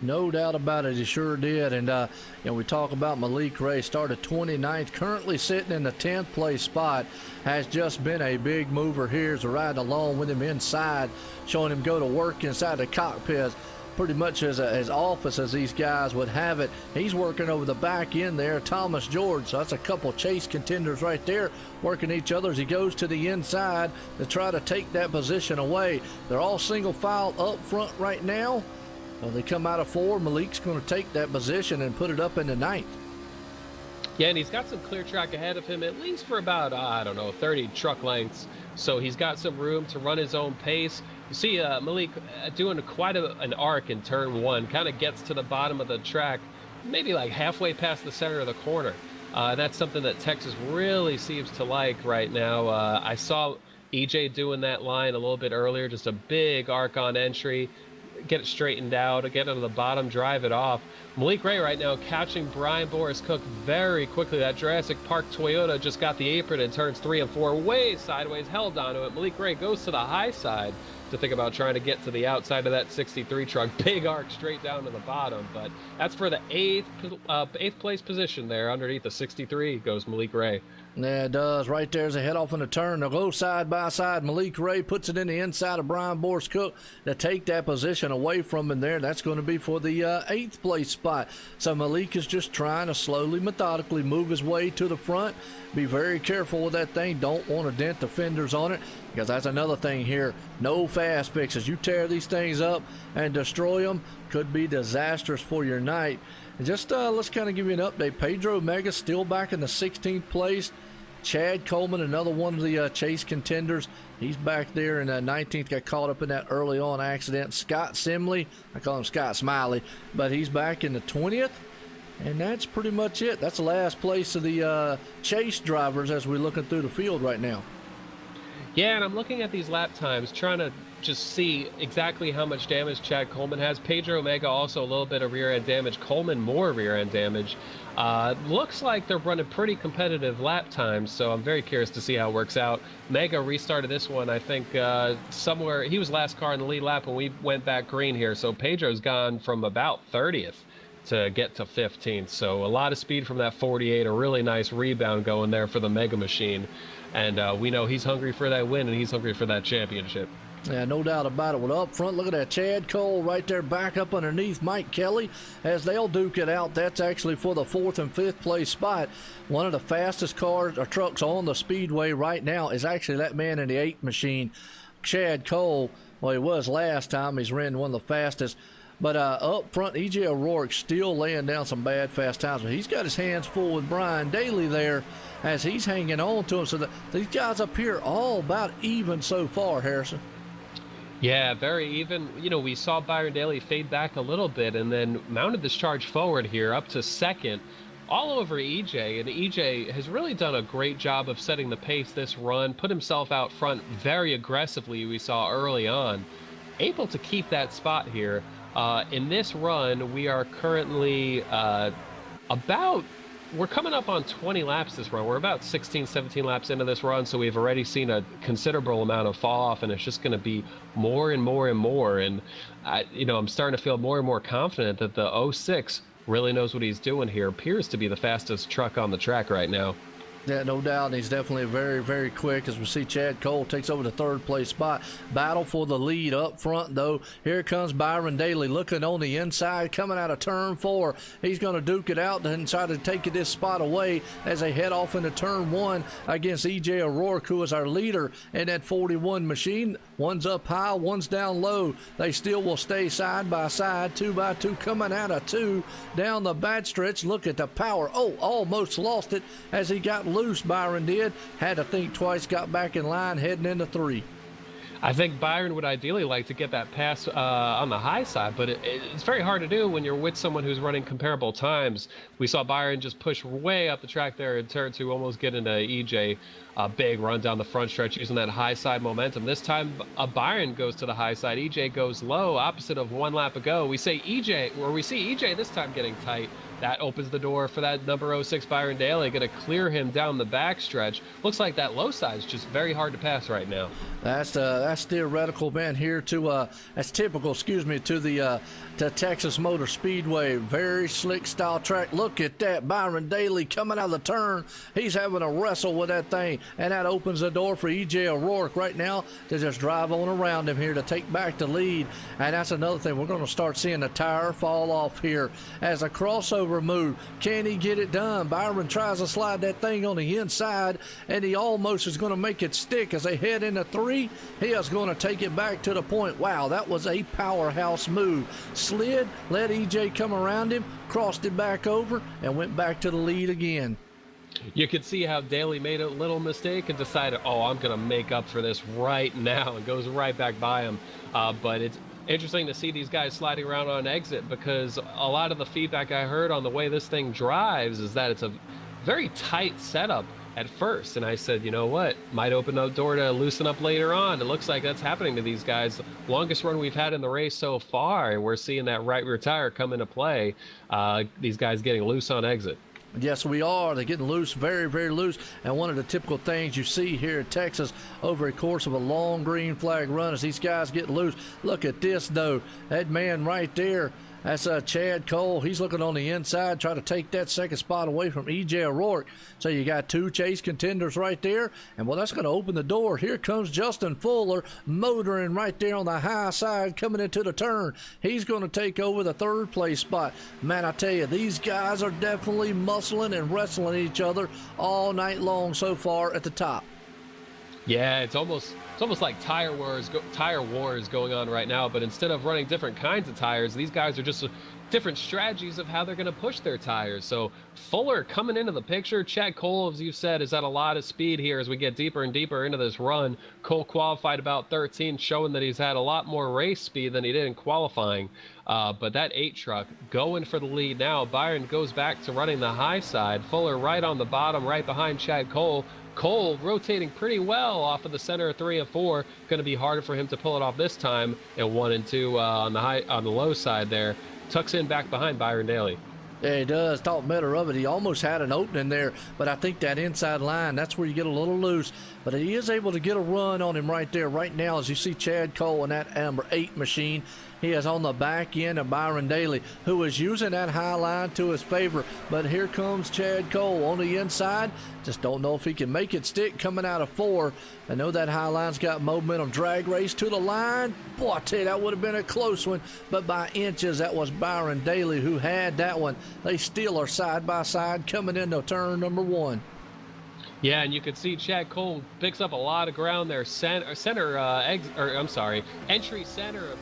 [SPEAKER 4] No doubt about it, he sure did. And we talk about Malik Ray, started 29th, currently sitting in the 10th place spot. Has just been a big mover here as riding along with him inside, showing him go to work inside the cockpit, pretty much as office as these guys would have it. He's working over the back end there, Thomas George. So that's a couple chase contenders right there working each other as he goes to the inside to try to take that position away. They're all single file up front right now. Well, they come out of 4. Malik's going to take that position and put it up in the 9th.
[SPEAKER 5] Yeah, and he's got some clear track ahead of him, at least for about, I don't know, 30 truck lengths. So he's got some room to run his own pace. You see Malik doing quite an arc in turn 1, kind of gets to the bottom of the track, maybe like halfway past the center of the corner. That's something that Texas really seems to like right now. I saw EJ doing that line a little bit earlier, just a big arc on entry, get it straightened out, get it to the bottom, drive it off. Malik Ray right now catching Brian Boris Cook very quickly. That Jurassic Park Toyota just got the apron in turns 3 and 4, way sideways, held onto it. Malik Ray goes to the high side to think about trying to get to the outside of that 63 truck. Big arc straight down to the bottom, but that's for the eighth place position there. Underneath the 63 goes Malik Ray.
[SPEAKER 4] Yeah, it does. Right there as they head off in the turn. They'll go side by side. Malik Ray puts it in the inside of Brian Boris Cook to take that position away from him there. That's going to be for the 8th place spot. So Malik is just trying to slowly, methodically move his way to the front. Be very careful with that thing. Don't want to dent the fenders on it, because that's another thing here. No fast fixes. You tear these things up and destroy them, could be disastrous for your night. And just let's kind of give you an update. Pedro Mega still back in the 16th place. Chad Coleman, another one of the chase contenders, he's back there in 19th, got caught up in that early on accident. Scott Simley, I call him Scott Smiley, but he's back in the 20th. And that's pretty much it. That's the last place of the chase drivers as we're looking through the field right now.
[SPEAKER 5] Yeah, and I'm looking at these lap times, trying to just see exactly how much damage Chad Coleman has. Pedro Omega also a little bit of rear end damage. Coleman more rear end damage. Looks like they're running pretty competitive lap times, so I'm very curious to see how it works out. Mega restarted this one, I think, somewhere. He was last car in the lead lap when we went back green here, so Pedro's gone from about 30th to get to 15th. So a lot of speed from that 48, a really nice rebound going there for the Mega Machine. And we know he's hungry for that win, and he's hungry for that championship.
[SPEAKER 4] Yeah, no doubt about it. Well, up front, look at that Chad Cole right there back up underneath Mike Kelly as they'll duke it out. That's actually for the 4th and 5th place spot. One of the fastest cars or trucks on the speedway right now is actually that man in the 8 machine, Chad Cole. Well, he was last time. He's ran one of the fastest. But up front, E.J. O'Rourke still laying down some bad fast times. But he's got his hands full with Brian Daly there as he's hanging on to him. So these guys up here all about even so far, Harrison.
[SPEAKER 5] Yeah, very even. You know, we saw Byron Daly fade back a little bit and then mounted this charge forward here up to 2nd, all over EJ. And EJ has really done a great job of setting the pace this run, put himself out front very aggressively, we saw early on. Able to keep that spot here. In this run, we are currently we're coming up on 20 laps this run. We're about 16, 17 laps into this run, so we've already seen a considerable amount of fall off, and it's just going to be more and more and more. And I'm starting to feel more and more confident that the 06 really knows what he's doing here. Appears to be the fastest truck on the track right now.
[SPEAKER 4] Yeah, no doubt. And he's definitely very, very quick as we see Chad Cole takes over the 3rd place spot. Battle for the lead up front, though. Here comes Byron Daly looking on the inside, coming out of turn 4. He's going to duke it out and try to take this spot away as they head off into turn 1 against E.J. O'Rourke, who is our leader in that 41 machine. One's up high, one's down low. They still will stay side by side, 2 by 2, coming out of 2 down the back stretch. Look at the power. Oh, almost lost it as he got loose. Byron did. Had to think twice, got back in line, heading into 3.
[SPEAKER 5] I think Byron would ideally like to get that pass on the high side, but it's very hard to do when you're with someone who's running comparable times. We saw Byron just push way up the track there in turn 2, almost get into EJ. A big run down the front stretch using that high side momentum. This time, Byron goes to the high side. EJ goes low, opposite of 1 lap ago. We see EJ this time getting tight. That opens the door for that number 06 Byron Daly, going to clear him down the backstretch. Looks like that low side is just very hard to pass right now.
[SPEAKER 4] That's theoretical, man. Here to that's typical, to the to Texas Motor Speedway, very slick style track. Look at that, Byron Daly coming out of the turn. He's having a wrestle with that thing, and that opens the door for E.J. O'Rourke right now to just drive on around him here to take back the lead. And that's another thing, we're going to start seeing the tire fall off here as a crossover move. Can he get it done? Byron tries to slide that thing on the inside, and he almost is going to make it stick as they head into 3. He is going to take it back to the point. Wow, that was a powerhouse move. Slid, let EJ come around him, crossed it back over, and went back to the lead again.
[SPEAKER 5] You could see how Daly made a little mistake and decided, oh, I'm going to make up for this right now, and goes right back by him. But it's interesting to see these guys sliding around on exit, because a lot of the feedback I heard on the way this thing drives is that it's a very tight setup at first. And I said, you know what, might open the door to loosen up later on. It looks like that's happening to these guys. Longest run we've had in the race so far, and we're seeing that right rear tire come into play. These guys getting loose on exit.
[SPEAKER 4] Yes, we are. They're getting loose, very, very loose. And one of the typical things you see here in Texas over the course of a long green flag run is these guys getting loose. Look at this, though. That man right there, that's Chad Cole. He's looking on the inside, trying to take that second spot away from E.J. O'Rourke. So you got two chase contenders right there. And, well, that's going to open the door. Here comes Justin Fuller motoring right there on the high side coming into the turn. He's going to take over the third place spot. Man, I tell you, these guys are definitely muscling and wrestling each other all night long so far at the top.
[SPEAKER 5] Yeah, it's almost like tire wars going on right now, but instead of running different kinds of tires, these guys are just different strategies of how they're going to push their tires. So Fuller coming into the picture. Chad Cole, as you said, is at a lot of speed here as we get deeper and deeper into this run. Cole qualified about 13, showing that he's had a lot more race speed than he did in qualifying. But that 8 truck going for the lead now. Byron goes back to running the high side. Fuller right on the bottom, right behind Chad Cole. Cole rotating pretty well off of the center of 3 and 4. Going to be harder for him to pull it off this time. And 1 and 2 on the low side there. Tucks in back behind Byron Daly.
[SPEAKER 4] Yeah, he does. Talk better of it. He almost had an opening there, but I think that inside line, that's where you get a little loose. But he is able to get a run on him right there. Right now, as you see Chad Cole in that number 8 machine, he is on the back end of Byron Daly, who is using that high line to his favor. But here comes Chad Cole on the inside. Just don't know if he can make it stick coming out of 4. I know that high line's got momentum. Drag race to the line. Boy, I tell you, that would have been a close one. But by inches, that was Byron Daly who had that one. They still are side by side coming into turn number 1.
[SPEAKER 5] Yeah, and you can see Chad Cole picks up a lot of ground there. Entry center of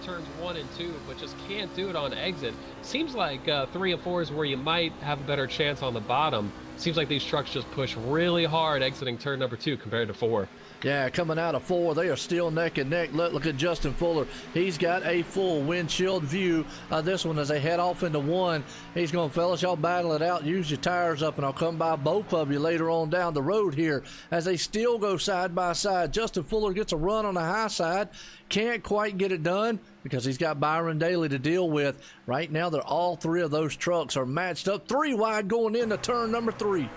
[SPEAKER 5] turns 1 and 2, but just can't do it on exit. Seems like 3 and 4 is where you might have a better chance on the bottom. Seems like these trucks just push really hard exiting turn number 2 compared to 4.
[SPEAKER 4] Yeah, coming out of 4, they are still neck and neck. Look at Justin Fuller. He's got a full windshield view of this one as they head off into 1. He's going, fellas, y'all battle it out. Use your tires up, and I'll come by both of you later on down the road here as they still go side by side. Justin Fuller gets a run on the high side. Can't quite get it done because he's got Byron Daly to deal with. Right now, they're all 3 of those trucks are matched up 3 wide going into turn number 3.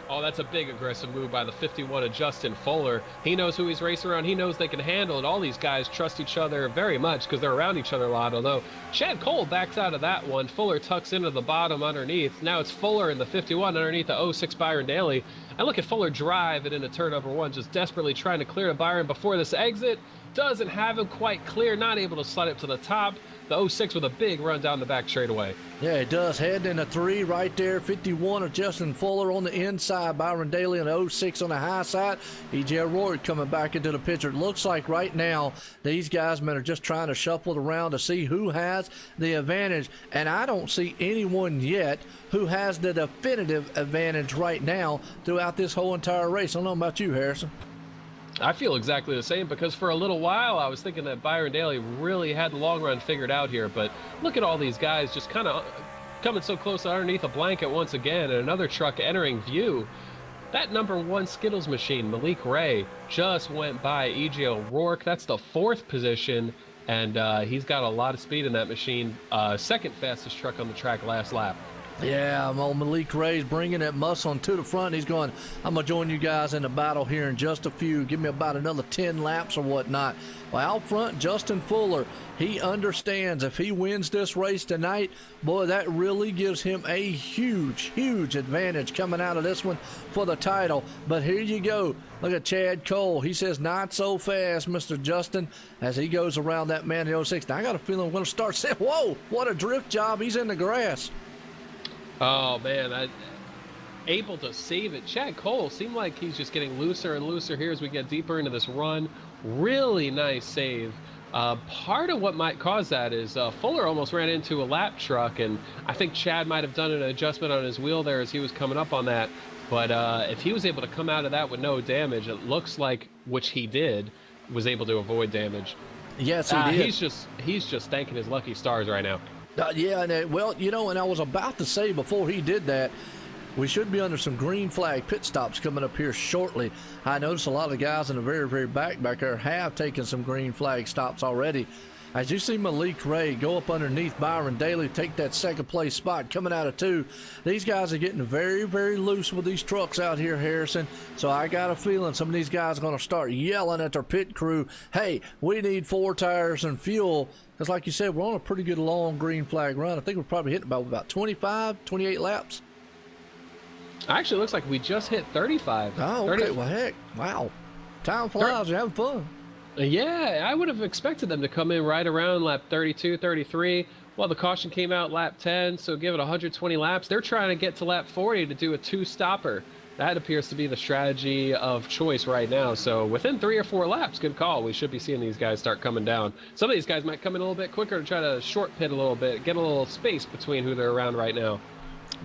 [SPEAKER 5] Oh, that's a big aggressive move by the 51 of Justin Fuller. He knows who he's racing around. He knows they can handle it. All these guys trust each other very much because they're around each other a lot, although Chad Cole backs out of that one. Fuller tucks into the bottom underneath. Now it's Fuller and the 51 underneath the 06 Byron Daly. And look at Fuller drive it into turn number 1, just desperately trying to clear to Byron before this exit. Doesn't have him quite clear, not able to slide it to the top. The 06 with a big run down the back straightaway.
[SPEAKER 4] Yeah, it does. Heading into 3 right there. 51 of Justin Fuller on the inside. Byron Daly and the 06 on the high side. E.J. O'Rourke coming back into the picture. It looks like right now these guys, man, are just trying to shuffle it around to see who has the advantage. And I don't see anyone yet who has the definitive advantage right now throughout this whole entire race. I don't know about you, Harrison.
[SPEAKER 5] I feel exactly the same because for a little while I was thinking that Byron Daly really had the long run figured out here, but look at all these guys just kind of coming so close underneath a blanket once again, and another truck entering view. That number 1 Skittles machine, Malik Ray, just went by E.J. O'Rourke. That's the 4th position, and he's got a lot of speed in that machine. Second fastest truck on the track last lap.
[SPEAKER 4] Yeah, old Malik Ray's bringing that muscle to the front. He's going, I'm going to join you guys in the battle here in just a few. Give me about another 10 laps or whatnot. Well, out front, Justin Fuller, he understands if he wins this race tonight, boy, that really gives him a huge, huge advantage coming out of this one for the title. But here you go. Look at Chad Cole. He says, not so fast, Mr. Justin, as he goes around that man in 06. Now, I got a feeling we're going to start saying, whoa, what a drift job. He's in the grass.
[SPEAKER 5] Oh, man, able to save it. Chad Cole seemed like he's just getting looser and looser here as we get deeper into this run. Really nice save. Part of what might cause that is Fuller almost ran into a lap truck, and I think Chad might have done an adjustment on his wheel there as he was coming up on that. But if he was able to come out of that with no damage, it looks like, which he did, was able to avoid damage.
[SPEAKER 4] Yes, he did.
[SPEAKER 5] He's just thanking his lucky stars right now.
[SPEAKER 4] Yeah, and well, you know, and I was about to say before he did that, we should be under some green flag pit stops coming up here shortly. I noticed a lot of guys in the very, very back there have taken some green flag stops already. As you see Malik Ray go up underneath Byron Daly, take that second place spot coming out of 2. These guys are getting very, very loose with these trucks out here, Harrison. So I got a feeling some of these guys are going to start yelling at their pit crew, hey, we need 4 tires and fuel. Because like you said, we're on a pretty good long green flag run. I think we're probably hitting about 25, 28 laps.
[SPEAKER 5] Actually, it looks like we just hit 35.
[SPEAKER 4] Oh, okay.
[SPEAKER 5] 30.
[SPEAKER 4] Well, heck, wow. Time flies. You're having fun.
[SPEAKER 5] Yeah, I would have expected them to come in right around lap 32, 33. Well, the caution came out lap 10, so give it 120 laps. They're trying to get to lap 40 to do a 2-stopper. That appears to be the strategy of choice right now. So within 3 or 4 laps, good call. We should be seeing these guys start coming down. Some of these guys might come in a little bit quicker to try to short pit a little bit, get a little space between who they're around right now.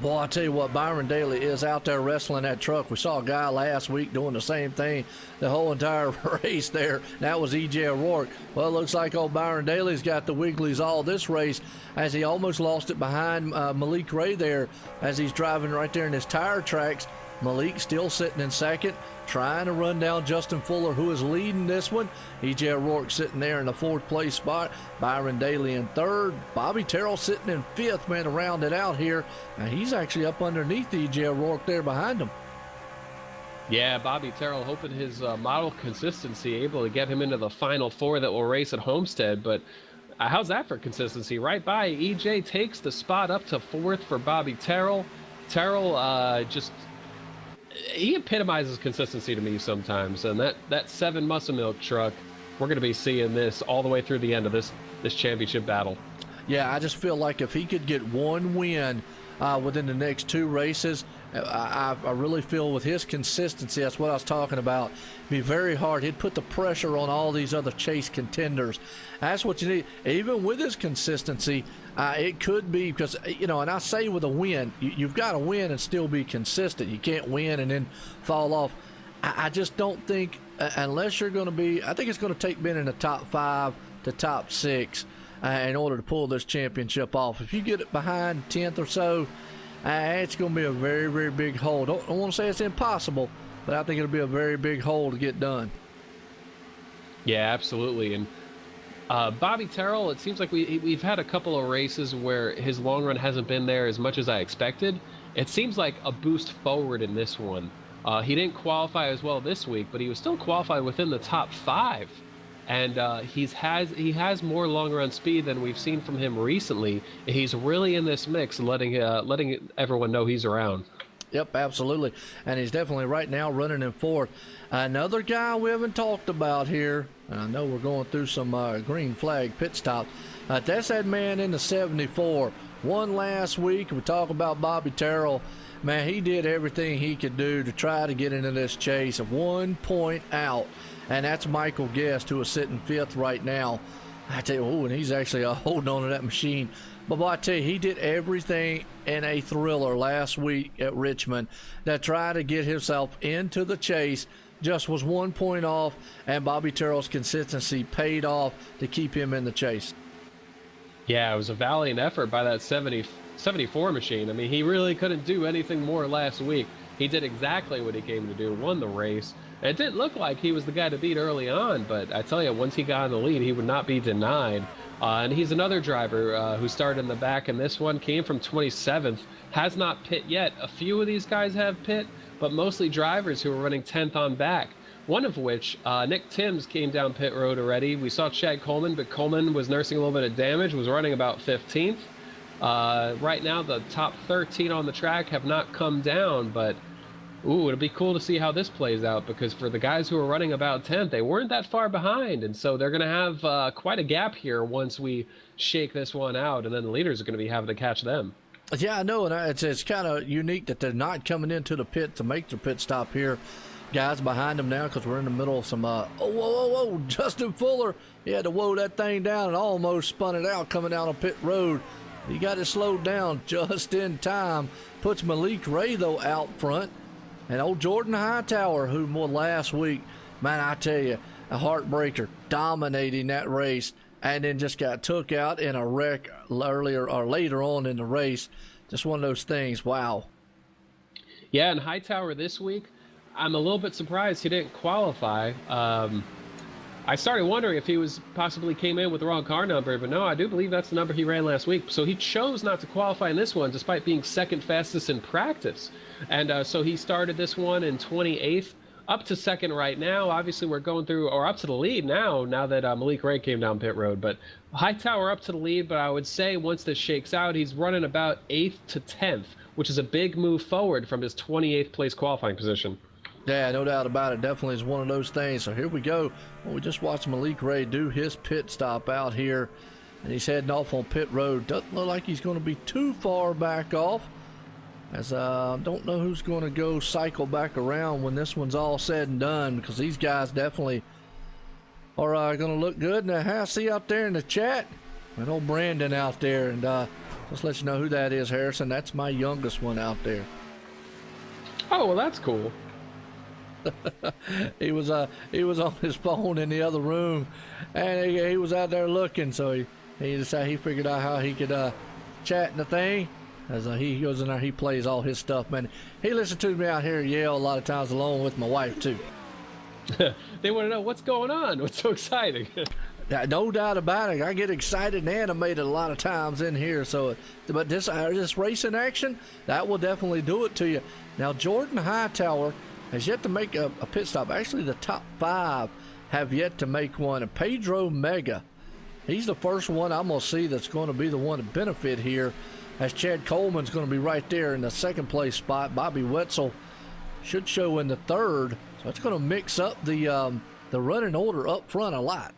[SPEAKER 4] Boy, I tell you what, Byron Daly is out there wrestling that truck. We saw a guy last week doing the same thing the whole entire race there. That was E.J. O'Rourke. Well, it looks like old Byron Daly's got the wigglies all this race as he almost lost it behind Malik Ray there as he's driving right there in his tire tracks. Malik still sitting in second, trying to run down Justin Fuller, who is leading this one. E.J. O'Rourke sitting there in the 4th place spot. Byron Daly in 3rd. Bobby Terrell sitting in 5th, man, to round it out here. Now, he's actually up underneath E.J. O'Rourke there behind him.
[SPEAKER 5] Yeah, Bobby Terrell hoping his model consistency able to get him into the final 4 that will race at Homestead. But how's that for consistency? Right by E.J. takes the spot up to 4th for Bobby Terrell. Terrell he epitomizes consistency to me sometimes, and that 7 Muscle Milk truck, we're going to be seeing this all the way through the end of this championship battle.
[SPEAKER 4] Yeah, I just feel like if he could get 1 win within the next 2 races, I really feel with his consistency, that's what I was talking about, it'd be very hard. He'd put the pressure on all these other chase contenders. That's what you need. Even with his consistency, it could be because, you know, and I say with a win, you've got to win and still be consistent. You can't win and then fall off. I just don't think, unless you're going to be, I think it's going to take being in the top 5 to top 6 in order to pull this championship off. If you get it behind 10th or so, it's going to be a very, very big hole. Don't want to say it's impossible, but I think it'll be a very big hole to get done.
[SPEAKER 5] Yeah, absolutely. And Bobby Terrell, it seems like we've had a couple of races where his long run hasn't been there as much as I expected. It seems like a boost forward in this one. He didn't qualify as well this week, but he was still qualified within the top 5. And he has more long run speed than we've seen from him recently. He's really in this mix, letting everyone know he's around.
[SPEAKER 4] Yep, absolutely. And he's definitely right now running in 4th. Another guy we haven't talked about here, and I know we're going through some green flag pit stops. That's that man in the 74. Won last week. We talk about Bobby Terrell. Man, he did everything he could do to try to get into this chase. 1 point out. And that's Michael Guest, who is sitting 5th right now. I tell you, and he's actually holding on to that machine. But boy, I tell you, he did everything in a thriller last week at Richmond to try to get himself into the chase. Just was 1 point off, and Bobby Terrell's consistency paid off to keep him in the chase.
[SPEAKER 5] Yeah, it was a valiant effort by that 74 machine. I mean, he really couldn't do anything more last week. He did exactly what he came to do, won the race. It didn't look like he was the guy to beat early on, but I tell you, once he got in the lead, he would not be denied. And he's another driver who started in the back in this one, came from 27th, has not pit yet. A few of these guys have pit, but mostly drivers who are running 10th on back. One of which, Nick Timms, came down pit road already. We saw Chad Coleman, but Coleman was nursing a little bit of damage, was running about 15th. Right now, the top 13 on the track have not come down, but it'll be cool to see how this plays out, because for the guys who are running about 10th, they weren't that far behind, and so they're going to have quite a gap here once we shake this one out, and then the leaders are going to be having to catch them.
[SPEAKER 4] Yeah, I know, and it's kind of unique that they're not coming into the pit to make their pit stop here. Guys behind them now, because we're in the middle of some, whoa, Justin Fuller, he had to whoa that thing down and almost spun it out coming down a pit road. He got it slowed down just in time. Puts Malik Ray, though, out front. And old Jordan Hightower, who won last week, man, I tell you, a heartbreaker, dominating that race, and then just got took out in a wreck earlier or later on in the race. Just one of those things. Wow.
[SPEAKER 5] Yeah, and Hightower this week, I'm a little bit surprised he didn't qualify. I started wondering if he possibly came in with the wrong car number, but no, I do believe that's the number he ran last week. So he chose not to qualify in this one, despite being second fastest in practice. And so he started this one in 28th, up to second right now. Obviously, we're going through, or up to the lead now that Malik Ray came down pit road. But Hightower up to the lead, but I would say once this shakes out, he's running about 8th to 10th, which is a big move forward from his 28th place qualifying position.
[SPEAKER 4] Yeah, no doubt about it. Definitely is one of those things. So here we go. Well, we just watched Malik Ray do his pit stop out here, and he's heading off on pit road. Doesn't look like he's going to be too far back off, as I don't know who's going to go cycle back around when this one's all said and done, because these guys definitely are going to look good. And I see out there in the chat, and old Brandon out there, and just let you know who that is, Harrison. That's my youngest one out there.
[SPEAKER 5] Oh, well, that's cool.
[SPEAKER 4] he was on his phone in the other room, and he was out there looking. So he decided, he figured out how he could chat in the thing. As he goes in there, he plays all his stuff, man. He listens to me out here yell a lot of times along with my wife too.
[SPEAKER 5] They want to know what's going on. What's so exciting?
[SPEAKER 4] No doubt about it. I get excited and animated a lot of times in here. So, but this racing action, that will definitely do it to you. Now, Jordan Hightower has yet to make a pit stop. Actually, the top 5 have yet to make one. And Pedro Mega, he's the first one I'm going to see that's going to be the one to benefit here, as Chad Coleman's going to be right there in the second place spot. Bobby Wetzel should show in the third. So it's going to mix up the running order up front a lot.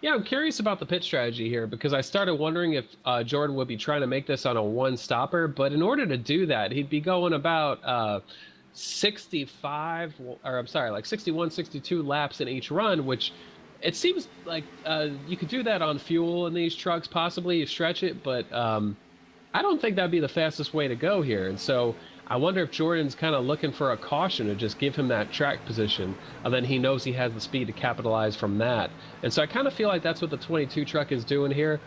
[SPEAKER 5] Yeah, I'm curious about the pit strategy here, because I started wondering if Jordan would be trying to make this on a one-stopper. But in order to do that, he'd be going about 61, 62 laps in each run, which it seems like you could do that on fuel in these trucks. Possibly you stretch it, but I don't think that'd be the fastest way to go here. And so I wonder if Jordan's kind of looking for a caution to just give him that track position, and then he knows he has the speed to capitalize from that. And so I kind of feel like that's what the 22 truck is doing here.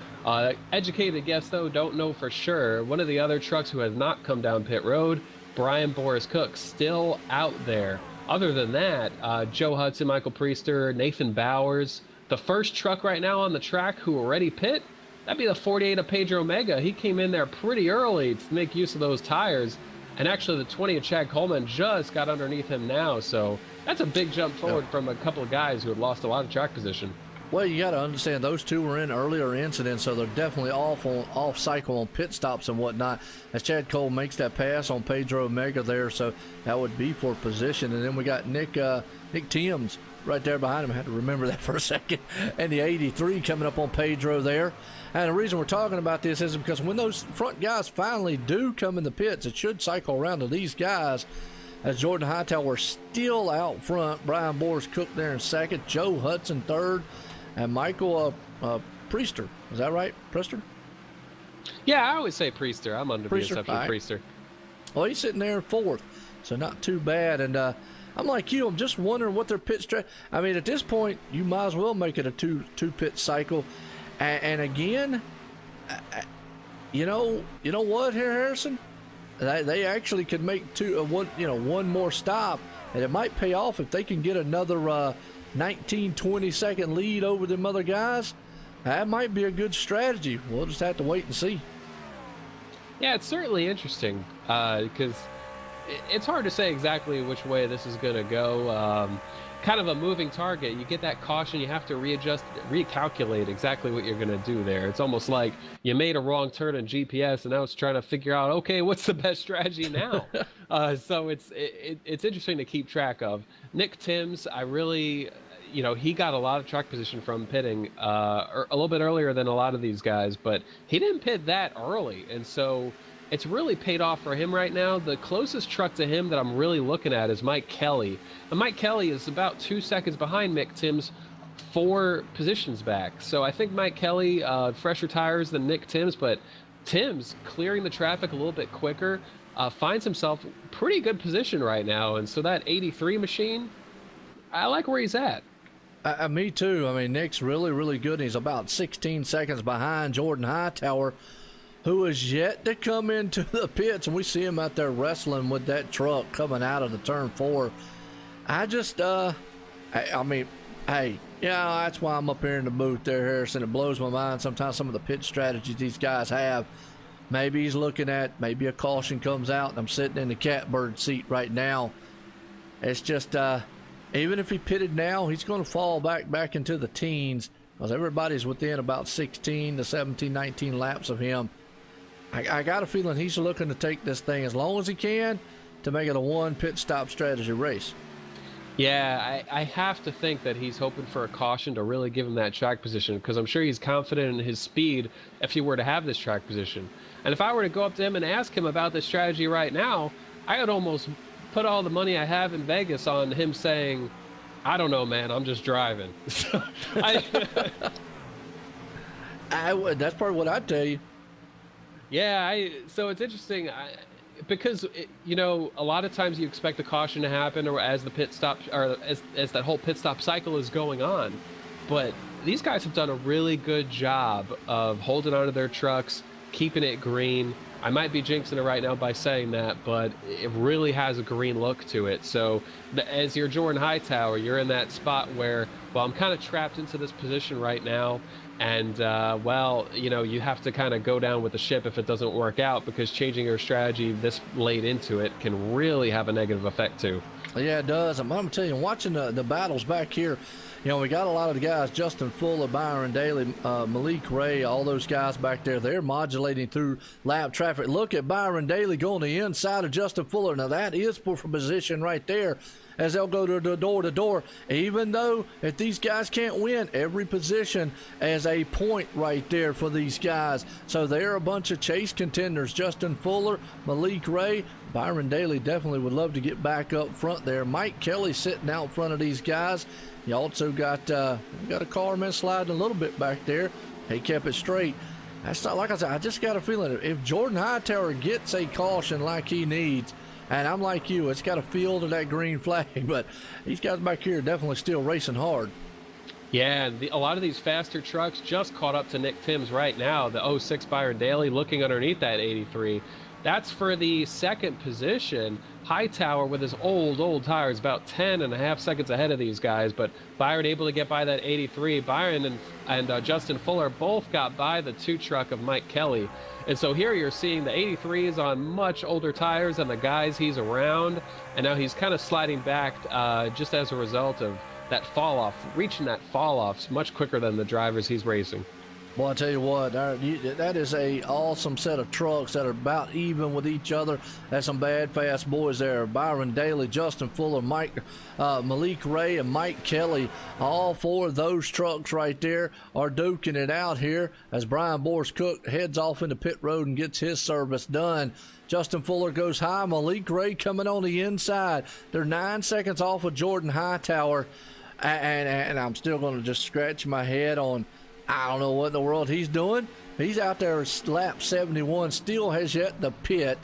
[SPEAKER 5] Educated guess, though, don't know for sure. One of the other trucks who has not come down pit road, Brian Boris Cook, still out there. Other than that, Joe Hudson, Michael Priester, Nathan Bowers. The first truck right now on the track who already pit, that'd be the 48 of Pedro Mega. He came in there pretty early to make use of those tires. And actually, the 20 of Chad Coleman just got underneath him now. So that's a big jump forward from a couple of guys who had lost a lot of track position.
[SPEAKER 4] Well, you got to understand, those two were in earlier incidents, so they're definitely off cycle on pit stops and whatnot. As Chad Cole makes that pass on Pedro Mega there, so that would be for position. And then we got Nick Timms right there behind him. I had to remember that for a second. And the 83 coming up on Pedro there. And the reason we're talking about this is because when those front guys finally do come in the pits, it should cycle around to these guys, as Jordan Hightower still out front. Brian Boris Cook there in second. Joe Hudson third. And Michael Priester. Is that right, Priester?
[SPEAKER 5] Yeah, I always say Priester. I'm under the assumption of Priester.
[SPEAKER 4] Well, he's sitting there in fourth, so not too bad. And I'm like you. I'm just wondering what their pit strategy. I mean, at this point, you might as well make it a two pit cycle. And again, you know what here, Harrison? They actually could make one more stop, and it might pay off if they can get another 19, 20 second lead over them other guys. That might be a good strategy. We'll just have to wait and see.
[SPEAKER 5] Yeah, it's certainly interesting because it's hard to say exactly which way this is going to go. Kind of a moving target. You get that caution, you have to recalculate exactly what you're going to do there. It's almost like you made a wrong turn in GPS, and now it's trying to figure out, okay, what's the best strategy now? So it's interesting to keep track of. Nick Timms, I really, he got a lot of track position from pitting a little bit earlier than a lot of these guys, but he didn't pit that early, and so it's really paid off for him right now. The closest truck to him that I'm really looking at is Mike Kelly. And Mike Kelly is about 2 seconds behind Mick Timms, 4 positions back. So I think Mike Kelly, fresher tires than Nick Timms, but Timms clearing the traffic a little bit quicker. finds himself pretty good position right now. And so that 83 machine, I like where he's at.
[SPEAKER 4] Me too. I mean, Nick's really, really good. He's about 16 seconds behind Jordan Hightower, who is yet to come into the pits, and we see him out there wrestling with that truck coming out of the turn 4. I just, I mean, hey, yeah, that's why I'm up here in the booth there, Harrison. It blows my mind sometimes some of the pit strategies these guys have. Maybe he's looking at, maybe a caution comes out, and I'm sitting in the catbird seat right now. It's just, even if he pitted now, he's going to fall back into the teens, because everybody's within about 16 to 17, 19 laps of him. I got a feeling he's looking to take this thing as long as he can to make it a one pit stop strategy race.
[SPEAKER 5] Yeah, I have to think that he's hoping for a caution to really give him that track position, because I'm sure he's confident in his speed if he were to have this track position. And if I were to go up to him and ask him about this strategy right now, I would almost put all the money I have in Vegas on him saying, I don't know, man, I'm just driving. So
[SPEAKER 4] That's probably what I'd tell you.
[SPEAKER 5] Yeah, so it's interesting because you know, a lot of times you expect a caution to happen, or as the pit stop, or as that whole pit stop cycle is going on. But these guys have done a really good job of holding onto their trucks, keeping it green. I might be jinxing it right now by saying that, but it really has a green look to it. So as you're Jordan Hightower, you're in that spot where, well, I'm kind of trapped into this position right now. And, well, you know, you have to kind of go down with the ship if it doesn't work out, because changing your strategy this late into it can really have a negative effect too.
[SPEAKER 4] Yeah, it does. I'm going to tell you, watching the battles back here, you know, we got a lot of the guys, Justin Fuller, Byron Daly, Malik Ray, all those guys back there. They're modulating through lap traffic. Look at Byron Daly going the inside of Justin Fuller. Now, that is for position right there, as they'll go to door, even though if these guys can't win, every position as a point right there for these guys. So they're a bunch of chase contenders. Justin Fuller, Malik Ray, Byron Daly definitely would love to get back up front there. Mike Kelly sitting out front of these guys. You also got a Carman sliding a little bit back there. He kept it straight. That's not, like I said, I just got a feeling if Jordan Hightower gets a caution like he needs, and I'm like you, it's got a feel to that green flag, but these guys back here are definitely still racing hard.
[SPEAKER 5] Yeah, and a lot of these faster trucks just caught up to Nick Timms right now. The 06 Byron Daly looking underneath that 83. That's for the second position. Hightower with his old tires, about 10.5 seconds ahead of these guys, but Byron able to get by that 83. Byron and Justin Fuller both got by the 2 truck of Mike Kelly. And so here you're seeing the 83 is on much older tires than the guys he's around, and now he's kind of sliding back just as a result of that fall off, reaching that fall off much quicker than the drivers he's racing.
[SPEAKER 4] Well, I tell you what, that is a awesome set of trucks that are about even with each other. That's some bad, fast boys there. Byron Daly, Justin Fuller, Malik Ray, and Mike Kelly. All 4 of those trucks right there are duking it out here as Brian Boris Cook heads off into pit road and gets his service done. Justin Fuller goes high. Malik Ray coming on the inside. They're 9 seconds off of Jordan Hightower. And I'm still going to just scratch my head on, I don't know what in the world he's doing. He's out there lap 71, still has yet to pit.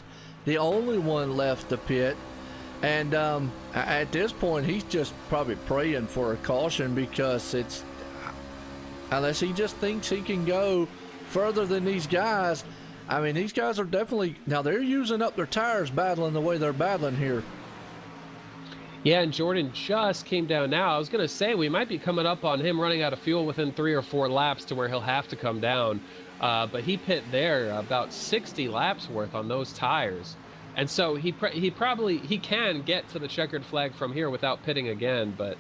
[SPEAKER 4] The only one left to pit. And at this point, he's just probably praying for a caution, because it's, unless he just thinks he can go further than these guys. I mean, these guys are definitely, now they're using up their tires battling the way they're battling here.
[SPEAKER 5] Yeah, and Jordan just came down now. I was going to say we might be coming up on him running out of fuel within 3 or 4 laps to where he'll have to come down. But he pit there about 60 laps worth on those tires. And so he can get to the checkered flag from here without pitting again. But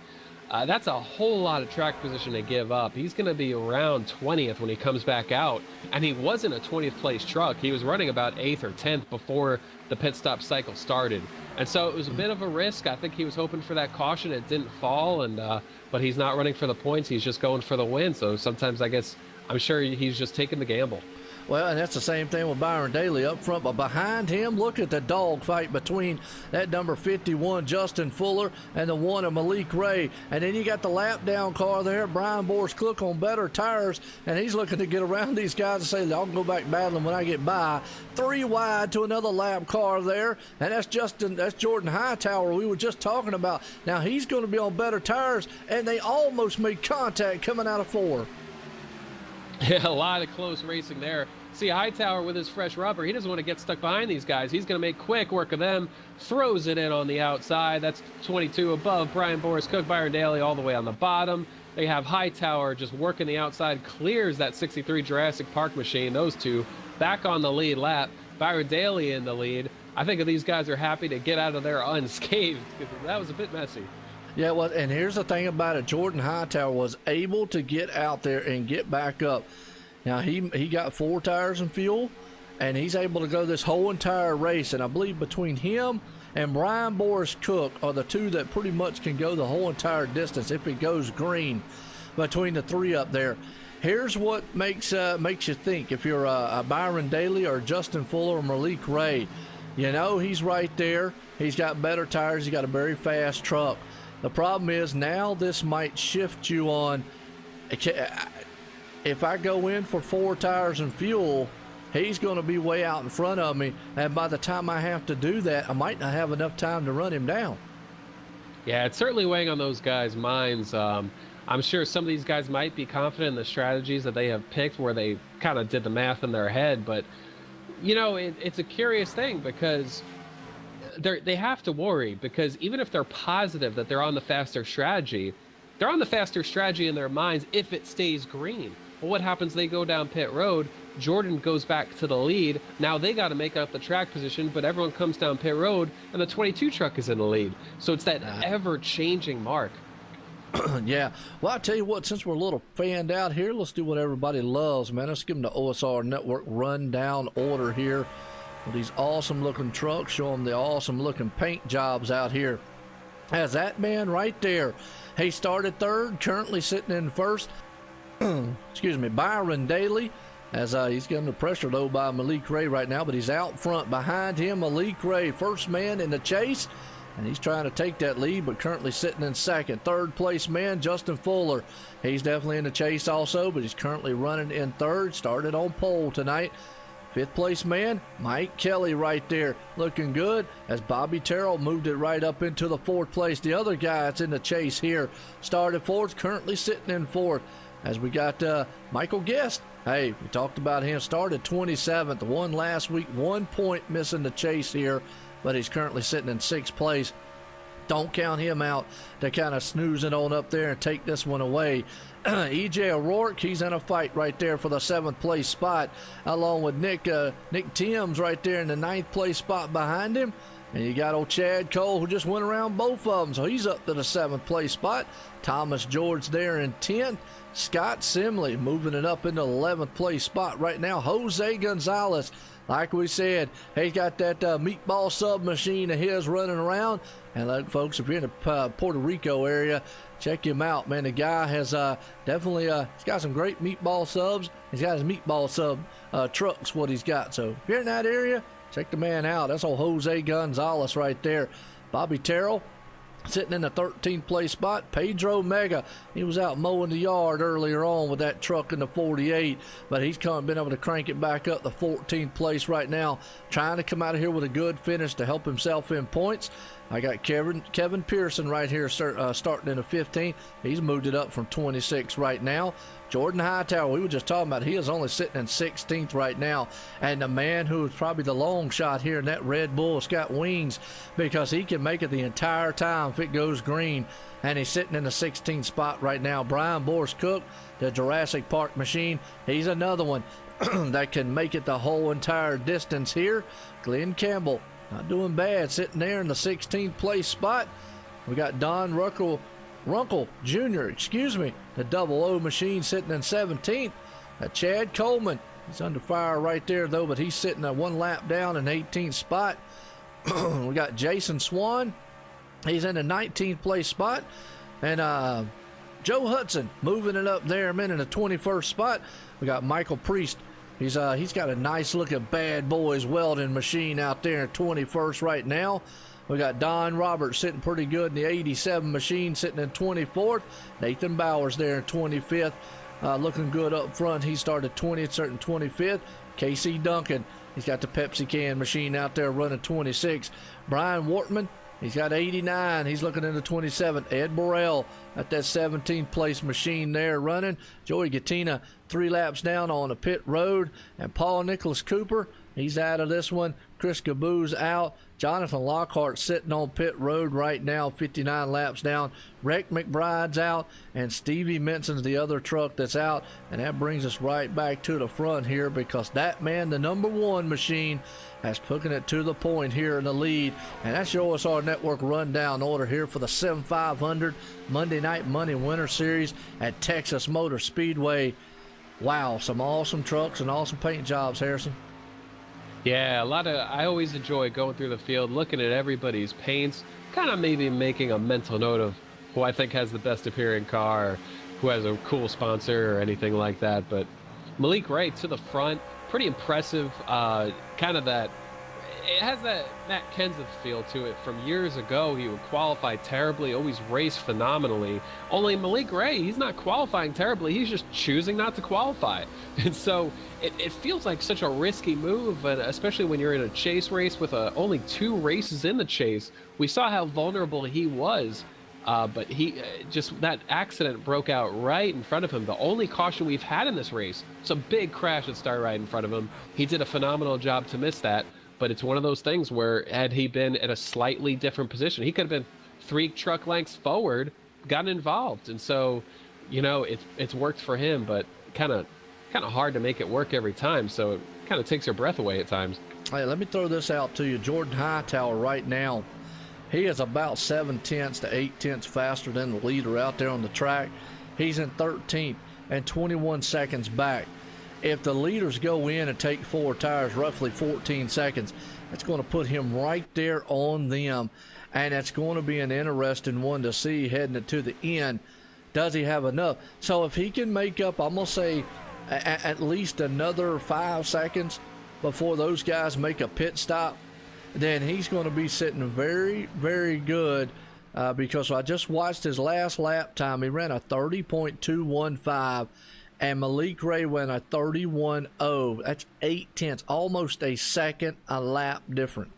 [SPEAKER 5] that's a whole lot of track position to give up. He's going to be around 20th when he comes back out. And he wasn't a 20th place truck. He was running about 8th or 10th before the pit stop cycle started. And so it was a bit of a risk. I think he was hoping for that caution. It didn't fall, and but he's not running for the points. He's just going for the win. So sometimes I guess I'm sure he's just taking the gamble.
[SPEAKER 4] Well, and that's the same thing with Byron Daly up front, but behind him, look at the dog fight between that number 51, Justin Fuller, and the one of Malik Ray. And then you got the lap down car there, Brian Boris Cook on better tires, and he's looking to get around these guys and say, I'll go back battling when I get by. 3 wide to another lap car there, and that's Jordan Hightower we were just talking about. Now he's going to be on better tires, and they almost made contact coming out of 4.
[SPEAKER 5] Yeah, a lot of close racing there. See, Hightower with his fresh rubber, he doesn't want to get stuck behind these guys. He's going to make quick work of them, throws it in on the outside. That's 22 above Brian Boris Cook, Byron Daly all the way on the bottom. They have Hightower just working the outside, clears that 63 Jurassic Park machine. Those two back on the lead lap. Byron Daly in the lead. I think these guys are happy to get out of there unscathed because that was a bit messy.
[SPEAKER 4] Yeah, well, and here's the thing about it. Jordan Hightower was able to get out there and get back up. Now, he got 4 tires and fuel, and he's able to go this whole entire race. And I believe between him and Brian Boris Cook are the two that pretty much can go the whole entire distance if it goes green between the 3 up there. Here's what makes you think if you're a Byron Daly or Justin Fuller or Malik Ray. You know he's right there. He's got better tires. He's got a very fast truck. The problem is now this might shift you on. If I go in for 4 tires and fuel, he's going to be way out in front of me. And by the time I have to do that, I might not have enough time to run him down.
[SPEAKER 5] Yeah, it's certainly weighing on those guys' minds. I'm sure some of these guys might be confident in the strategies that they have picked where they kind of did the math in their head. But, you know, it's a curious thing because they have to worry because even if they're positive that they're on the faster strategy, they're on the faster strategy in their minds if it stays green. Well, what happens? They go down pit road. Jordan goes back to the lead. Now they got to make up the track position, but everyone comes down pit road, and the 22 truck is in the lead. So it's that ever-changing mark.
[SPEAKER 4] Yeah. Well, I tell you what, since we're a little fanned out here, let's do what everybody loves, man. Let's give them the OSR Network rundown order here with these awesome-looking trucks. Show them the awesome-looking paint jobs out here. As that man right there, he started 3rd, currently sitting in 1st. Excuse me, Byron Daly, as he's getting the pressure though by Malik Ray right now, but he's out front. Behind him, Malik Ray, first man in the chase, and he's trying to take that lead, but currently sitting in 2nd. 3rd place man, Justin Fuller. He's definitely in the chase also, but he's currently running in 3rd. Started on pole tonight. 5th place man, Mike Kelly right there, looking good as Bobby Terrell moved it right up into the 4th place. The other guy that's in the chase here started 4th, currently sitting in 4th. As we got Michael Guest. Hey, we talked about him. Started 27th, won last week, 1 point missing the chase here, but he's currently sitting in 6th place. Don't count him out to kind of snoozing on up there and take this one away. EJ O'Rourke, he's in a fight right there for the 7th place spot, along with Nick Timms right there in the 9th place spot behind him. And you got old Chad Cole, who just went around both of them, so he's up to the 7th place spot. Thomas George there in 10th. Scott Simley moving it up into the 11th place spot right now. Jose Gonzalez, like we said, he's got that meatball sub machine of his running around. And look, folks, if you're in the Puerto Rico area, check him out, man. The guy has definitely he's got some great meatball subs. He's got his meatball sub trucks, what he's got. So if you're in that area, check the man out. That's old Jose Gonzalez right there. Bobby Terrell sitting in the 13th place spot. Pedro Mega, he was out mowing the yard earlier on with that truck in the 48, but he's been able to crank it back up the 14th place right now, trying to come out of here with a good finish to help himself in points. I got Kevin Pearson right here starting in the 15th. He's moved it up from 26 right now. Jordan Hightower, we were just talking about, he is only sitting in 16th right now. And the man who is probably the long shot here in that Red Bull has got wings because he can make it the entire time if it goes green. And he's sitting in the 16th spot right now. Brian Boris Cook, the Jurassic Park machine, he's another one that can make it the whole entire distance here. Glenn Campbell, not doing bad, sitting there in the 16th place spot. We got Don Runkle Jr., the double O machine sitting in 17th. Chad Coleman, he's under fire right there though, but he's sitting at 1 lap down in 18th spot. We got Jason Swan, he's in the 19th place spot. And Joe Hudson moving it up there, in the 21st spot. We got Michael Priest He's got a nice looking Bad Boys welding machine out there in 21st right now. We got Don Roberts sitting pretty good in the 87 machine, sitting in 24th. Nathan Bowers there in 25th, looking good up front. He started 20th, starting 25th. Casey Duncan, he's got the Pepsi can machine out there running 26. Brian Wortman, he's got 89. He's looking into 27. Ed Burrell at that 17th place machine there running. Joey Gattina 3 laps down on the pit road. And Paul Nicholas Cooper, he's out of this one. Chris Gaboo's out. Jonathan Lockhart sitting on pit road right now, 59 laps down. Rick McBride's out, and Stevie Menson's the other truck that's out. And that brings us right back to the front here, because that man, the number 1 machine, has putting it to the point here in the lead. And that's your OSR Network rundown order here for the Sim500 Monday Night Money Winter Series at Texas Motor Speedway. Wow, some awesome trucks and awesome paint jobs, Harrison.
[SPEAKER 5] Yeah, I always enjoy going through the field, looking at everybody's paints, kind of maybe making a mental note of who I think has the best appearing car, or who has a cool sponsor or anything like that. But Malik Ray to the front, pretty impressive. Kind of that, it has that Matt Kenseth feel to it from years ago. He would qualify terribly, always race phenomenally. Only Malik Ray, he's not qualifying terribly. He's just choosing not to qualify. And so it feels like such a risky move, and especially when you're in a chase race with only 2 races in the chase. We saw how vulnerable he was, but he just, that accident broke out right in front of him. The only caution we've had in this race. It's a big crash that started right in front of him. He did a phenomenal job to miss that. But it's one of those things where, had he been at a slightly different position, he could have been 3 truck lengths forward, gotten involved. And so, you know, it's worked for him, but kind of hard to make it work every time. So it kind of takes your breath away at times.
[SPEAKER 4] Hey, let me throw this out to you. Jordan Hightower right now, he is about 7/10 to 8/10 faster than the leader out there on the track. He's in 13th and 21 seconds back. If the leaders go in and take 4 tires, roughly 14 seconds, that's going to put him right there on them. And it's going to be an interesting one to see heading to the end. Does he have enough? So if he can make up, I'm going to say, at least another 5 seconds before those guys make a pit stop, then he's going to be sitting very, very good. Because I just watched his last lap time. He ran a 30.215. And Malik Ray went a 31.0. That's 8/10, almost a second a lap different.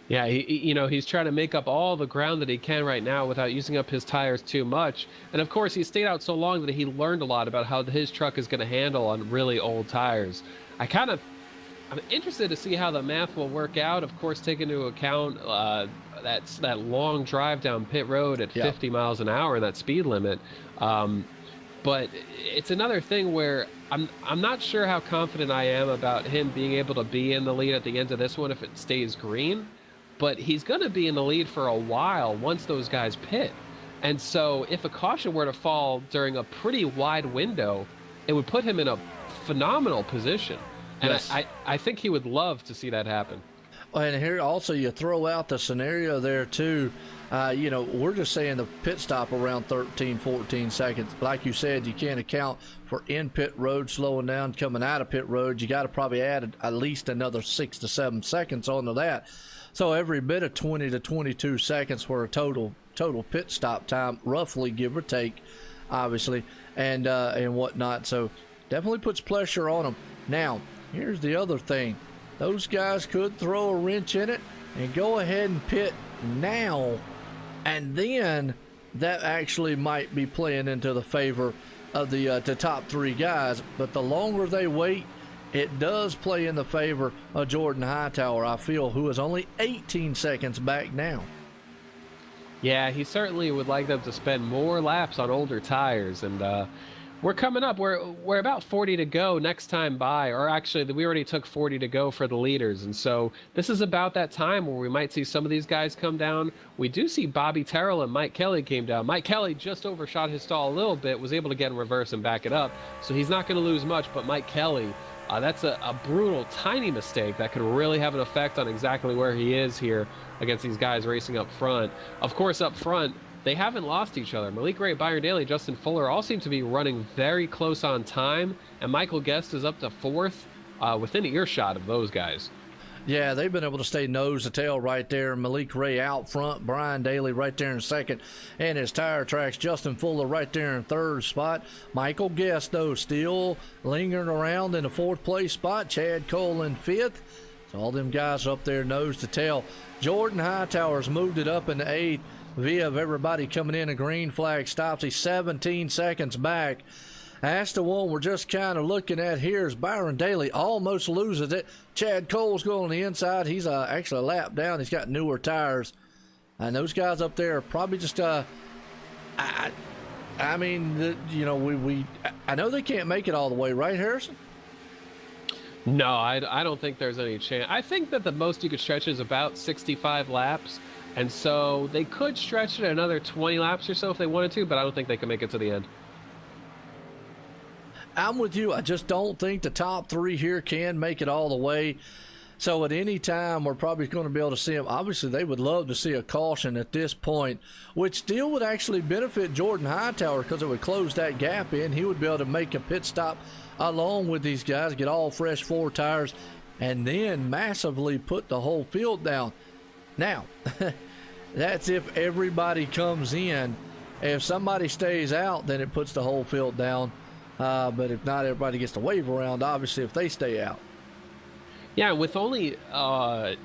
[SPEAKER 5] Yeah, he's trying to make up all the ground that he can right now without using up his tires too much. And of course, he stayed out so long that he learned a lot about how his truck is going to handle on really old tires. I'm interested to see how the math will work out. Of course, take into account that long drive down pit road at 50 miles an hour, that speed limit. But it's another thing where I'm not sure how confident I am about him being able to be in the lead at the end of this one if it stays green. But he's going to be in the lead for a while once those guys pit. And so if a caution were to fall during a pretty wide window, it would put him in a phenomenal position. And yes. I think he would love to see that happen.
[SPEAKER 4] And here also you throw out the scenario there too. We're just saying the pit stop around 13, 14 seconds. Like you said, you can't account for in pit road slowing down, coming out of pit road. You got to probably add at least another 6 to 7 seconds onto that. So every bit of 20 to 22 seconds for a total pit stop time, roughly, give or take, obviously, and whatnot. So definitely puts pressure on them. Now, here's the other thing. Those guys could throw a wrench in it and go ahead and pit now, and then that actually might be playing into the favor of the top 3 guys. But the longer they wait, it does play in the favor of Jordan Hightower, I feel, who is only 18 seconds back now.
[SPEAKER 5] Yeah, he certainly would like them to spend more laps on older tires, and we're coming up. We're about 40 to go next time by, or actually we already took 40 to go for the leaders. And so this is about that time where we might see some of these guys come down. We do see Bobby Terrell and Mike Kelly came down. Mike Kelly just overshot his stall a little bit, was able to get in reverse and back it up. So he's not going to lose much, but Mike Kelly, that's a brutal, tiny mistake that could really have an effect on exactly where he is here against these guys racing up front. Of course, up front, they haven't lost each other. Malik Ray, Byron Daly, Justin Fuller all seem to be running very close on time, and Michael Guest is up to 4th within earshot of those guys.
[SPEAKER 4] Yeah, they've been able to stay nose to tail right there. Malik Ray out front, Brian Daly right there in second, and his tire tracks. Justin Fuller right there in third spot. Michael Guest, though, still lingering around in the 4th place spot. Chad Cole in 5th. So all them guys are up there nose to tail. Jordan Hightower's moved it up in the 8th via everybody coming in. A green flag stops. He's 17 seconds back. That's the one we're just kind of looking at here is Byron Daly almost loses it. Chad Cole's going on the inside. He's actually a lap down. He's got newer tires. And those guys up there are probably just, I mean, I know they can't make it all the way, right, Harrison?
[SPEAKER 5] No, I don't think there's any chance. I think that the most you could stretch is about 65 laps. And so they could stretch it another 20 laps or so if they wanted to, but I don't think they can make it to the end.
[SPEAKER 4] I'm with you. I just don't think the top 3 here can make it all the way. So at any time, we're probably going to be able to see them. Obviously, they would love to see a caution at this point, which still would actually benefit Jordan Hightower because it would close that gap in. He would be able to make a pit stop along with these guys, get all fresh 4 tires, and then massively put the whole field down. Now, that's if everybody comes in. If somebody stays out, then it puts the whole field down. But if not, everybody gets to wave around, obviously, if they stay out.
[SPEAKER 5] Yeah, with only 8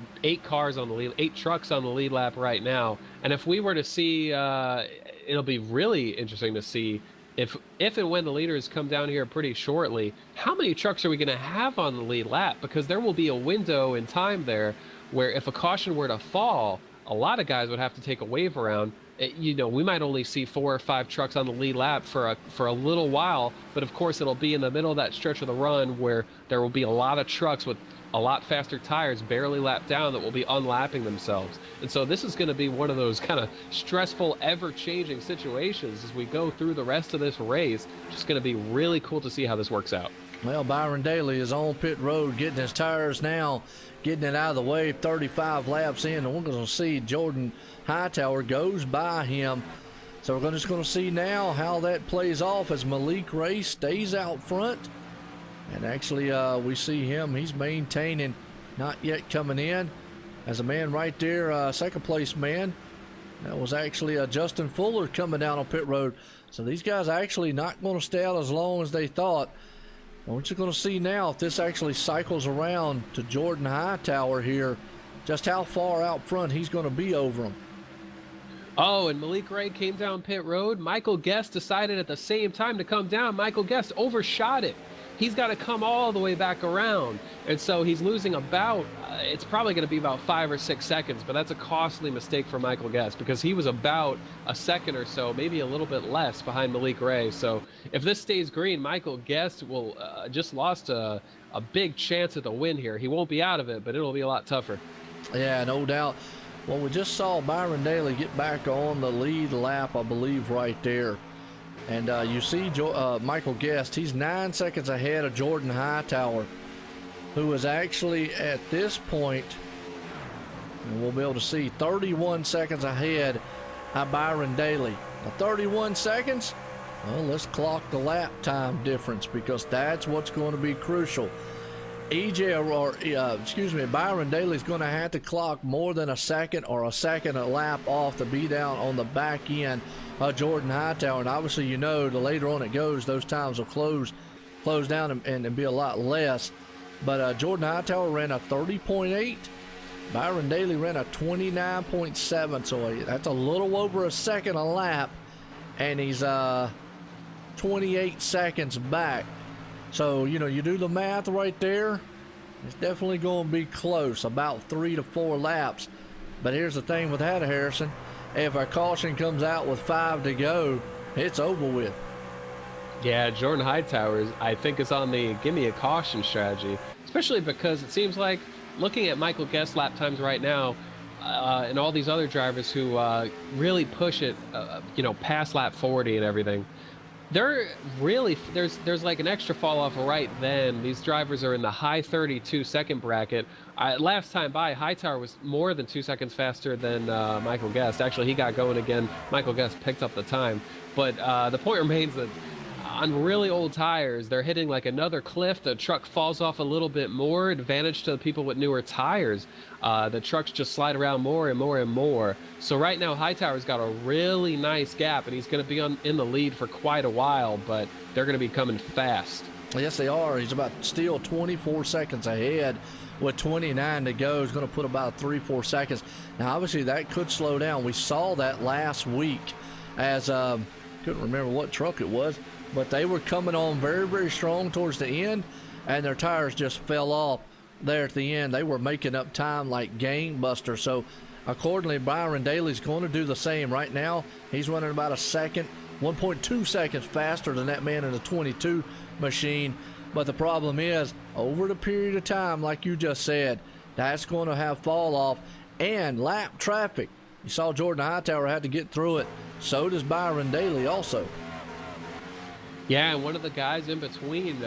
[SPEAKER 5] cars on the lead, 8 trucks on the lead lap right now, and if we were to see, it'll be really interesting to see if and when the leaders come down here pretty shortly, how many trucks are we going to have on the lead lap? Because there will be a window in time there where if a caution were to fall, a lot of guys would have to take a wave around. We might only see 4 or 5 trucks on the lead lap for a little while, but of course it'll be in the middle of that stretch of the run where there will be a lot of trucks with a lot faster tires barely lapped down that will be unlapping themselves. And so this is going to be one of those kind of stressful, ever-changing situations as we go through the rest of this race. Just going to be really cool to see how this works out.
[SPEAKER 4] Well, Byron Daly is on pit road getting his tires now, getting it out of the way, 35 laps in, and we're going to see Jordan Hightower goes by him. So we're just going to see now how that plays off as Malik Ray stays out front. And actually, we see him. He's maintaining, not yet coming in. As a man right there, second place man. That was actually Justin Fuller coming down on pit road. So these guys are actually not going to stay out as long as they thought. We're just going to see now if this actually cycles around to Jordan Hightower here, just how far out front he's going to be over him.
[SPEAKER 5] Oh, and Malik Ray came down pit road. Michael Guest decided at the same time to come down. Michael Guest overshot it. He's got to come all the way back around. And so he's losing about, it's probably going to be about 5 or 6 seconds, but that's a costly mistake for Michael Guest because he was about a second or so, maybe a little bit less behind Malik Ray. So if this stays green, Michael Guest will just lost a big chance at the win here. He won't be out of it, but it'll be a lot tougher.
[SPEAKER 4] Yeah, no doubt. Well, we just saw Byron Daly get back on the lead lap, I believe, right there. And you see Michael Guest, he's 9 seconds ahead of Jordan Hightower, who is actually at this point, and we'll be able to see, 31 seconds ahead of Byron Daly. Now, 31 seconds, well, let's clock the lap time difference because that's what's going to be crucial. Byron Daly's going to have to clock more than a second or a second a lap off to be down on the back end of Jordan Hightower. And obviously, the later on it goes, those times will close down and be a lot less. But Jordan Hightower ran a 30.8. Byron Daly ran a 29.7. So that's a little over a second a lap. And he's 28 seconds back. So, you do the math right there. It's definitely going to be close, about 3 to 4 laps. But here's the thing with that, Harrison. If a caution comes out with 5 to go, it's over with.
[SPEAKER 5] Yeah, Jordan Hightower, I think, is on the give me a caution strategy, especially because it seems like looking at Michael Guest lap times right now and all these other drivers who really push it, past lap 40 and everything, They're really there's like an extra fall off right then. These drivers are in the high 32-second bracket. Last time by, Hightower was more than 2 seconds faster than Michael Guest. Actually, he got going again. Michael Guest picked up the time, but the point remains that on really old tires, they're hitting like another cliff. The truck falls off a little bit more. Advantage to the people with newer tires. The trucks just slide around more and more and more. So right now, Hightower's got a really nice gap, and he's going to be in the lead for quite a while, but they're going to be coming fast.
[SPEAKER 4] Yes, they are. He's about still 24 seconds ahead with 29 to go. He's going to put about 3-4 seconds. Now, obviously, that could slow down. We saw that last week as couldn't remember what truck it was, but they were coming on very, very strong towards the end, and their tires just fell off there at the end. They were making up time like gangbusters. So accordingly, Byron Daly's going to do the same right now. He's running about a second, 1.2 seconds faster than that man in the 22 machine. But the problem is, over the period of time, like you just said, that's going to have fall off and lap traffic. You saw Jordan Hightower had to get through it. So does Byron Daly also.
[SPEAKER 5] Yeah, and one of the guys in between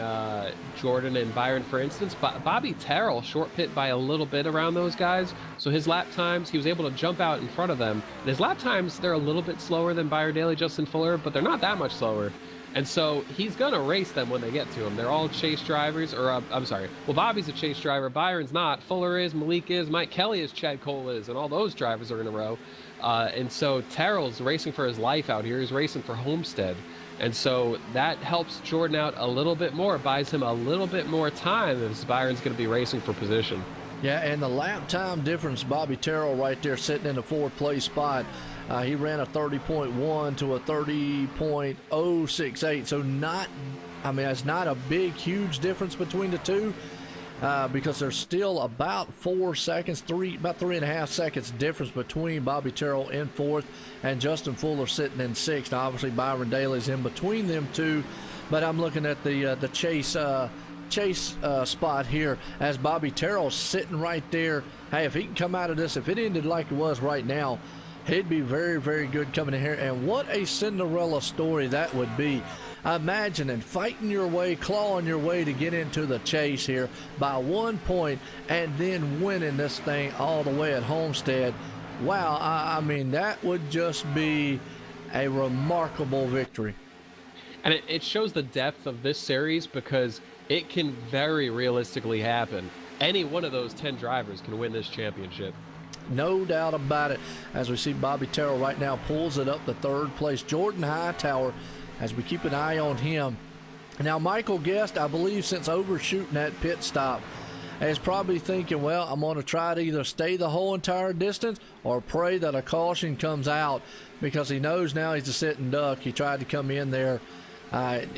[SPEAKER 5] Jordan and Byron, for instance, Bobby Terrell short pit by a little bit around those guys. So his lap times, he was able to jump out in front of them. And his lap times, they're a little bit slower than Byron Daly, Justin Fuller, but they're not that much slower. And so he's going to race them when they get to him. They're all chase drivers, or I'm sorry. Well, Bobby's a chase driver. Byron's not. Fuller is. Malik is. Mike Kelly is. Chad Cole is. And all those drivers are in a row. And so Terrell's racing for his life out here. He's racing for Homestead. And so that helps Jordan out a little bit more, buys him a little bit more time as Byron's going to be racing for position.
[SPEAKER 4] Yeah, and the lap time difference, Bobby Terrell right there sitting in the fourth place spot. He ran a 30.1 to a 30.068. So that's not a big, huge difference between the two because there's still about 4 seconds, about 3.5 seconds difference between Bobby Terrell in fourth and Justin Fuller sitting in sixth. Now, obviously, Byron Daly's in between them two, but I'm looking at the chase spot here as Bobby Terrell's sitting right there. Hey, if he can come out of this, if it ended like it was right now, he'd be very, very good coming in here. And what a Cinderella story that would be. Imagining fighting your way, clawing your way to get into the chase here by 1 point and then winning this thing all the way at Homestead. Wow, I mean, that would just be a remarkable victory.
[SPEAKER 5] And it shows the depth of this series because it can very realistically happen. Any one of those 10 drivers can win this championship.
[SPEAKER 4] No doubt about it. As we see Bobby Terrell right now pulls it up to third place. Jordan Hightower, as we keep an eye on him. Now, Michael Guest, I believe, since overshooting that pit stop, is probably thinking, well, I'm going to try to either stay the whole entire distance or pray that a caution comes out because he knows now he's a sitting duck. He tried to come in there.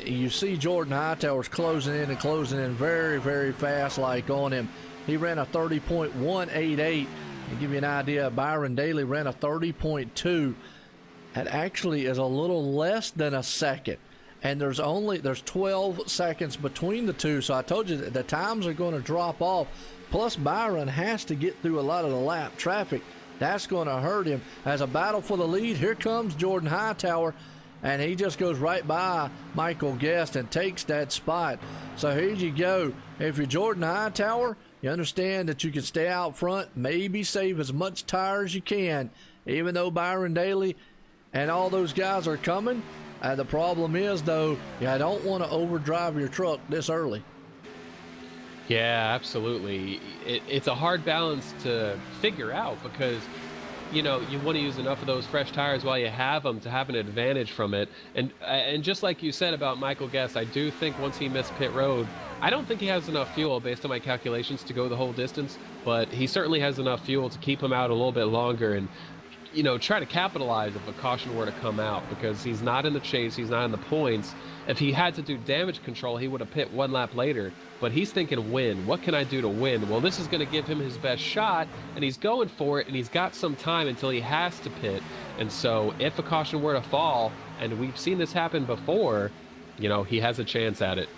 [SPEAKER 4] You see Jordan Hightower's closing in very, very fast like on him. He ran a 30.188. To give you an idea, Byron Daly ran a 30.2. That actually is a little less than a second. And there's 12 seconds between the two. So I told you that the times are going to drop off. Plus, Byron has to get through a lot of the lap traffic. That's going to hurt him. As a battle for the lead, here comes Jordan Hightower. And he just goes right by Michael Guest and takes that spot. So here you go. If you're Jordan Hightower, you understand that you can stay out front, maybe save as much tire as you can, even though Byron Daly and all those guys are coming. The problem is, though, you don't want to overdrive your truck this early.
[SPEAKER 5] Yeah, absolutely. It's a hard balance to figure out because, you want to use enough of those fresh tires while you have them to have an advantage from it. And just like you said about Michael Guest, I do think once he missed pit road, I don't think he has enough fuel based on my calculations to go the whole distance, but he certainly has enough fuel to keep him out a little bit longer and, try to capitalize if a caution were to come out because he's not in the chase, he's not in the points. If he had to do damage control, he would have pit one lap later, but he's thinking win. What can I do to win? Well, this is going to give him his best shot, and he's going for it, and he's got some time until he has to pit. And so if a caution were to fall, and we've seen this happen before, he has a chance at it.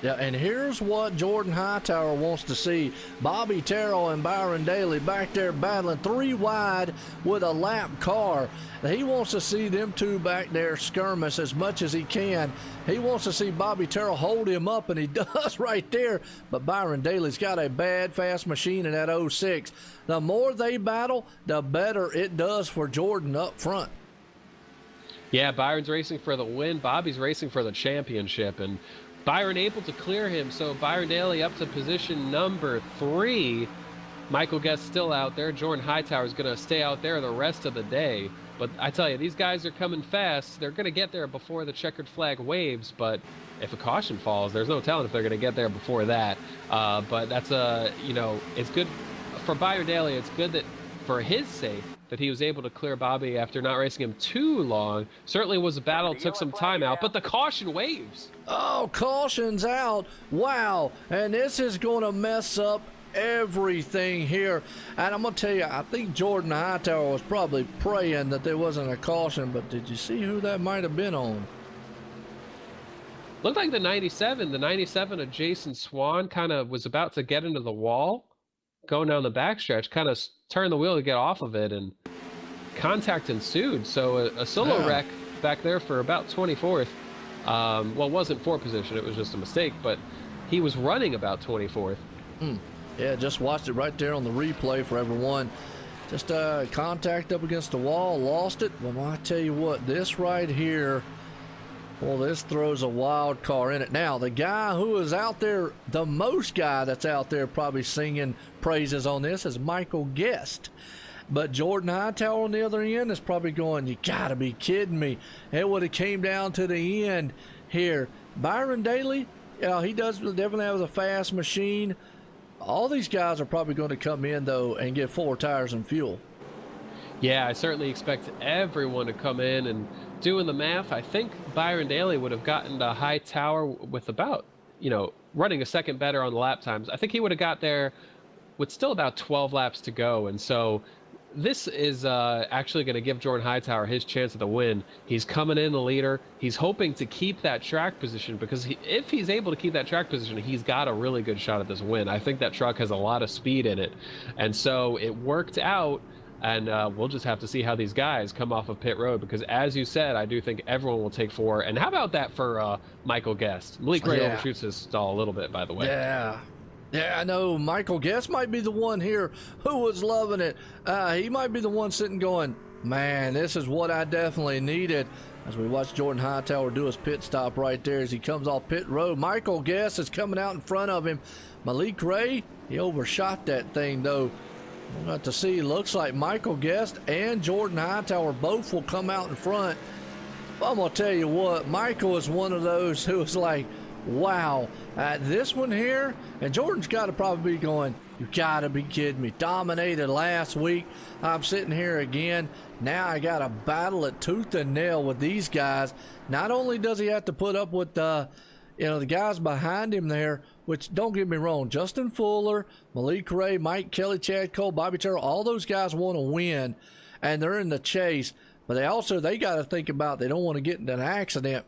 [SPEAKER 4] Yeah, and here's what Jordan Hightower wants to see. Bobby Terrell and Byron Daly back there battling 3 wide with a lap car. He wants to see them two back there skirmish as much as he can. He wants to see Bobby Terrell hold him up, and he does right there. But Byron Daly's got a bad fast machine in that 06. The more they battle, the better it does for Jordan up front.
[SPEAKER 5] Yeah, Byron's racing for the win. Bobby's racing for the championship, and Byron able to clear him, so Byron Daly up to position number 3. Michael Guest still out there. Jordan Hightower is going to stay out there the rest of the day. But I tell you, these guys are coming fast. They're going to get there before the checkered flag waves, but if a caution falls, there's no telling if they're going to get there before that. But that's it's good for Byron Daly. It's good that for his sake that he was able to clear Bobby after not racing him too long. Certainly was a battle, took some time out, but the caution waves.
[SPEAKER 4] Oh, caution's out. Wow. And this is going to mess up everything here. And I'm going to tell you, I think Jordan Hightower was probably praying that there wasn't a caution, but did you see who that might have been on?
[SPEAKER 5] Looked like the 97 of Jason Swan kind of was about to get into the wall, going down the backstretch, kind of turned the wheel to get off of it, and contact ensued. So a solo wreck back there for about 24th. Well, it wasn't 4th position, it was just a mistake, but he was running about 24th.
[SPEAKER 4] Yeah, just watched it right there on the replay for everyone. Just contact up against the wall, lost it. Well, I tell you what, this right here, well, this throws a wild car in it. Now, the guy who is out there, the most guy that's out there probably singing praises on this is Michael Guest. But Jordan Hightower on the other end is probably going, you gotta be kidding me. It would have came down to the end here. Byron Daly, he does definitely have a fast machine. All these guys are probably going to come in, though, and get 4 tires and fuel.
[SPEAKER 5] Yeah, I certainly expect everyone to come in, and doing the math, I think Byron Daly would have gotten to Hightower with about, running a second better on the lap times. I think he would have got there with still about 12 laps to go, and so this is actually going to give Jordan Hightower his chance at the win. He's coming in the leader. He's hoping to keep that track position, because if he's able to keep that track position, he's got a really good shot at this win. I think that truck has a lot of speed in it. And so it worked out, and we'll just have to see how these guys come off of pit road, because as you said, I do think everyone will take 4. And how about that for Michael Guest? Malik Gray overshoots his stall a little bit, by the way.
[SPEAKER 4] Yeah, I know Michael Guest might be the one here who was loving it. He might be the one sitting going, man, this is what I definitely needed. As we watch Jordan Hightower do his pit stop right there as he comes off pit road. Michael Guest is coming out in front of him. Malik Ray, he overshot that thing, though. We'll have to see. Looks like Michael Guest and Jordan Hightower both will come out in front. But I'm going to tell you what, Michael is one of those who was like, wow, this one here, and Jordan's got to probably be going, you got to be kidding me. Dominated last week. I'm sitting here again. Now I got to battle it tooth and nail with these guys. Not only does he have to put up with the guys behind him there, which don't get me wrong, Justin Fuller, Malik Ray, Mike Kelly, Chad Cole, Bobby Terrell, all those guys want to win, and they're in the chase. But they got to think about they don't want to get into an accident.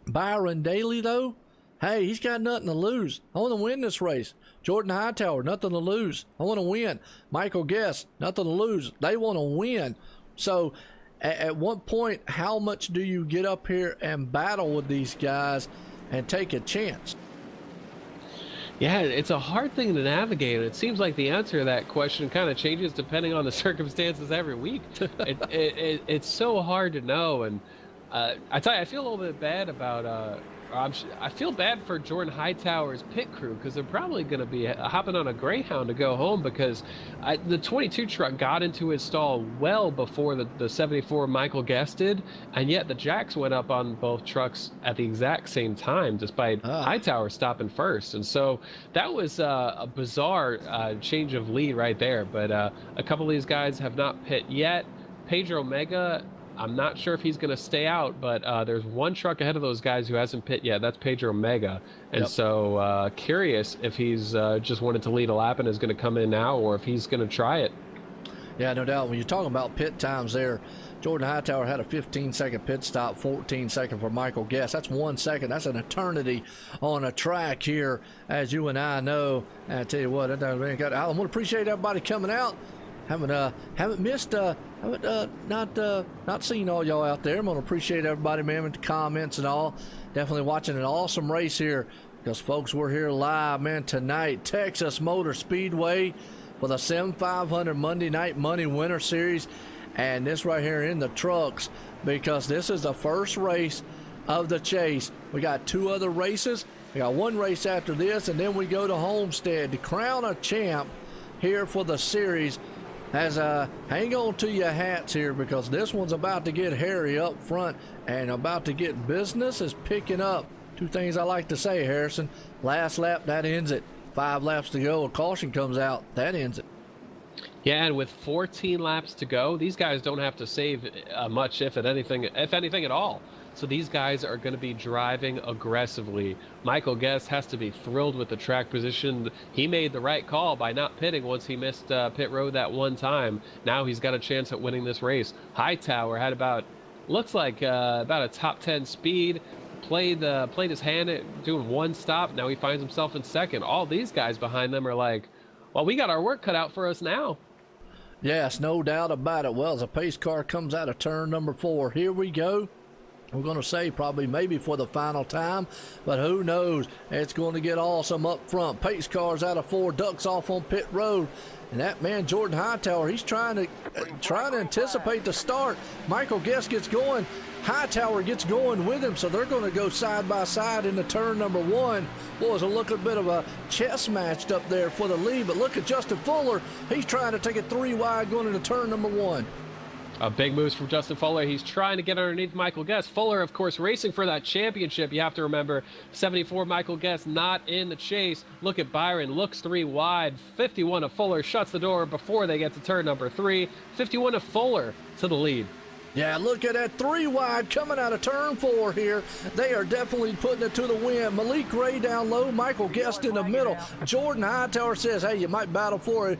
[SPEAKER 4] Byron Daly, though, hey, he's got nothing to lose. I want to win this race. Jordan Hightower, nothing to lose. I want to win. Michael Guest, nothing to lose. They want to win. So at what point, how much do you get up here and battle with these guys and take a chance?
[SPEAKER 5] Yeah, it's a hard thing to navigate. It seems like the answer to that question kind of changes depending on the circumstances every week. It's so hard to know. And I tell you, I feel a little bit bad about I feel bad for Jordan Hightower's pit crew, because they're probably going to be hopping on a Greyhound to go home, because the 22 truck got into his stall well before the 74 Michael Guest did, and yet the jacks went up on both trucks at the exact same time, despite Hightower stopping first. And so that was a bizarre change of lead right there. But a couple of these guys have not pit yet. Pedro Mega, I'm not sure if he's going to stay out, but there's one truck ahead of those guys who hasn't pit yet. That's Pedro Mega. And so curious if he's just wanted to lead a lap and is going to come in now, or if he's going to try it.
[SPEAKER 4] Yeah, no doubt. When you're talking about pit times there, Jordan Hightower had a 15-second pit stop, 14-second for Michael Guest. That's 1 second. That's an eternity on a track here, as you and I know. And I tell you what, I want to appreciate everybody coming out. Haven't missed, not seen all y'all out there. I'm gonna appreciate everybody, man, with the comments and all. Definitely watching an awesome race here, because folks, we're here live, man, tonight, Texas Motor Speedway for the Sim500 Monday Night Money Winter Series, and this right here in the trucks, because this is the first race of the chase. We got 2 other races. We got 1 race after this, and then we go to Homestead to crown a champ here for the series. As hang on to your hats here, because this one's about to get hairy up front and about to get business is picking up. 2 things I like to say, Harrison. Last lap, that ends it. 5 laps to go, a caution comes out, that ends it.
[SPEAKER 5] Yeah, and with 14 laps to go, these guys don't have to save much, if anything at all. So these guys are going to be driving aggressively. Michael Guest has to be thrilled with the track position. He made the right call by not pitting once he missed pit road that one time. Now he's got a chance at winning this race. Hightower had about a top 10 speed. Played his hand at doing 1 stop. Now he finds himself in second. All these guys behind them are like, well, we got our work cut out for us now.
[SPEAKER 4] Yes, no doubt about it. Well, as a pace car comes out of turn number 4, here we go. We're going to say probably maybe for the final time, but who knows? It's going to get awesome up front. Pace cars out of 4, ducks off on pit road. And that man, Jordan Hightower, he's trying to anticipate the start. Michael Guest gets going. Hightower gets going with him, so they're going to go side by side into turn number 1. Boy, it's a looking bit of a chess match up there for the lead, but look at Justin Fuller. He's trying to take it 3 wide going into turn number 1.
[SPEAKER 5] A big moves from Justin Fuller. He's trying to get underneath Michael Guest. Fuller, of course, racing for that championship. You have to remember, 74 Michael Guest not in the chase. Look at Byron, looks 3 wide. 51 of Fuller shuts the door before they get to turn number 3. 51 of Fuller to the lead.
[SPEAKER 4] Yeah, look at that 3 wide coming out of turn 4 here. They are definitely putting it to the wind. Malik Ray down low, Michael Guest in the middle. Jordan Hightower says, hey, you might battle for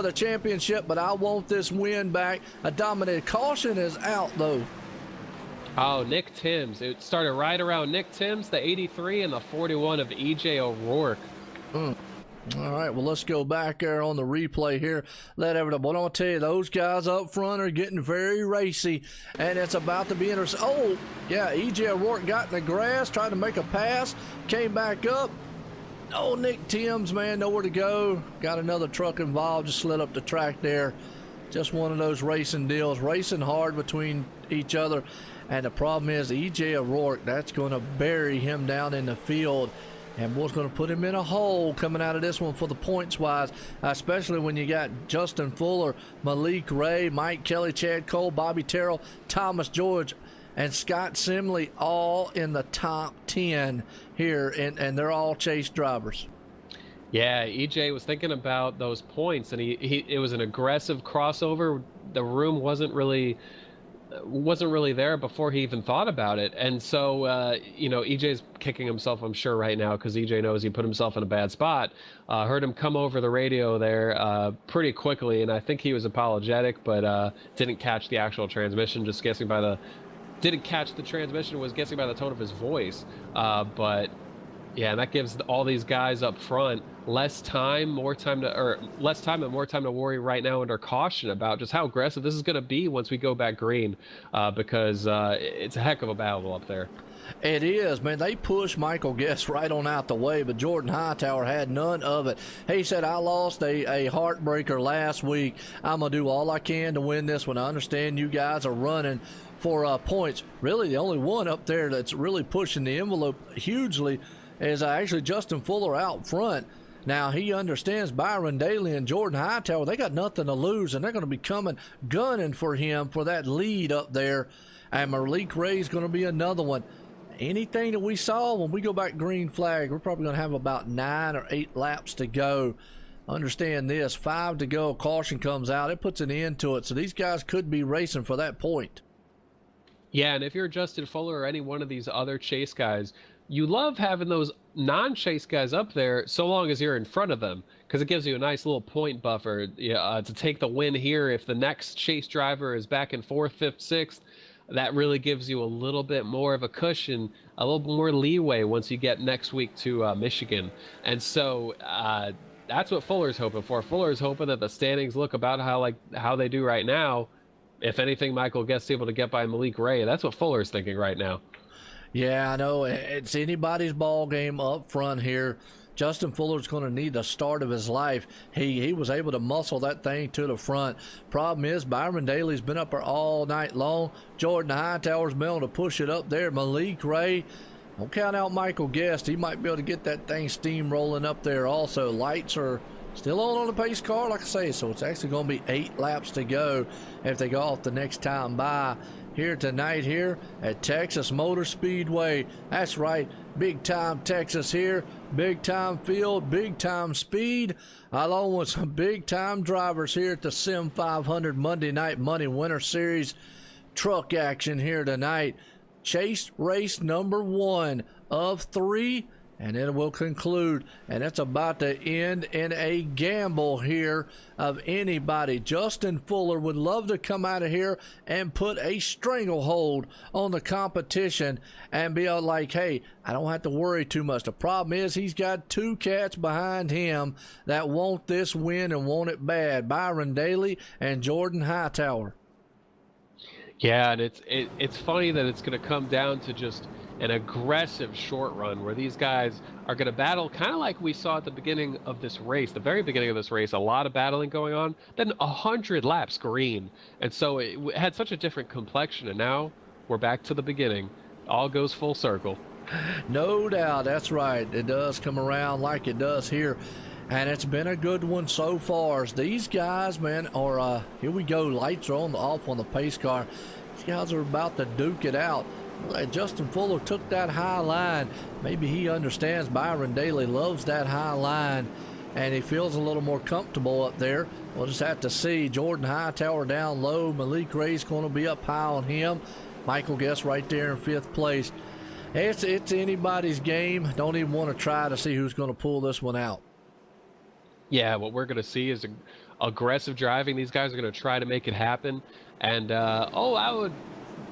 [SPEAKER 4] the championship, but I want this win back. A dominant caution is out, though.
[SPEAKER 5] Oh, Nick Timms. It started right around Nick Timms, the 83, and the 41 of E.J. O'Rourke.
[SPEAKER 4] All right, well, let's go back there on the replay here. Let everybody, but I'll tell you, those guys up front are getting very racy, and it's about to be interesting. Oh, yeah, E.J. O'Rourke got in the grass, tried to make a pass, came back up. Oh, Nick Timms, man, nowhere to go. Got another truck involved, just slid up the track there. Just one of those racing deals, racing hard between each other. And the problem is E.J. O'Rourke, that's going to bury him down in the field. And boy's going to put him in a hole coming out of this one for the points-wise, especially when you got Justin Fuller, Malik Ray, Mike Kelly, Chad Cole, Bobby Terrell, Thomas George, and Scott Simley all in the top 10 here, and they're all chase drivers.
[SPEAKER 5] Yeah, EJ was thinking about those points, and it was an aggressive crossover. The room wasn't really there before he even thought about it. And so, EJ's kicking himself, I'm sure, right now, because EJ knows he put himself in a bad spot. Heard him come over the radio there pretty quickly, and I think he was apologetic, but didn't catch the actual transmission, was guessing by the tone of his voice. But yeah, and that gives all these guys up front less time and more time to worry right now under caution about just how aggressive this is going to be once we go back green, because it's a heck of a battle up there.
[SPEAKER 4] It is, man. They pushed Michael Guest right on out the way, but Jordan Hightower had none of it. He said, I lost a heartbreaker last week. I'm going to do all I can to win this one. I understand you guys are running for points. Really, the only one up there that's really pushing the envelope hugely is actually Justin Fuller out front. Now, he understands Byron Daly and Jordan Hightower. They got nothing to lose, and they're going to be gunning for him for that lead up there. And Malik Ray's going to be another one. Anything that we saw when we go back green flag, we're probably going to have about 9 or 8 laps to go. Understand this, 5 to go, caution comes out. It puts an end to it. So these guys could be racing for that point.
[SPEAKER 5] Yeah, and if you're Justin Fuller or any one of these other chase guys, you love having those non-chase guys up there so long as you're in front of them, because it gives you a nice little point buffer to take the win here. If the next chase driver is back in fourth, fifth, sixth, that really gives you a little bit more of a cushion, a little more leeway once you get next week to Michigan. And so that's what Fuller's hoping for. Fuller's hoping that the standings look about how they do right now. If anything, Michael Guest's able to get by Malik Ray. That's what Fuller's thinking right now.
[SPEAKER 4] Yeah, I know. It's anybody's ball game up front here. Justin Fuller's going to need the start of his life. He was able to muscle that thing to the front. Problem is, Byron Daly's been up there all night long. Jordan Hightower's been able to push it up there. Malik Ray, don't count out Michael Guest. He might be able to get that thing steamrolling up there also. Lights are still on the pace car, like I say, so it's actually going to be 8 laps to go if they go off the next time by here tonight here at Texas Motor Speedway. That's right, big time Texas here, big time field, big time speed, along with some big time drivers here at the Sim500 Monday Night Money Winter Series truck action here tonight. Chase race number 1 of 3, and it will conclude, and it's about to end in a gamble here of anybody. Justin Fuller would love to come out of here and put a stranglehold on the competition and be like, hey, I don't have to worry too much. The problem is he's got 2 cats behind him that want this win and want it bad. Byron Daly and Jordan Hightower.
[SPEAKER 5] Yeah, and it's funny that it's going to come down to just an aggressive short run where these guys are going to battle, kind of like we saw at the beginning of this race, the very beginning of this race, a lot of battling going on, then 100 laps green. And so it had such a different complexion, and now we're back to the beginning. All goes full circle.
[SPEAKER 4] No doubt, that's right. It does come around like it does here. And it's been a good one so far. These guys, man, are, here we go, lights are off on the pace car. These guys are about to duke it out. Justin Fuller took that high line. Maybe he understands Byron Daly loves that high line, and he feels a little more comfortable up there. We'll just have to see. Jordan Hightower down low. Malik Ray's going to be up high on him. Michael Guest right there in 5th place. It's anybody's game. Don't even want to try to see who's going to pull this one out.
[SPEAKER 5] Yeah, what we're going to see is aggressive driving. These guys are going to try to make it happen. And, I would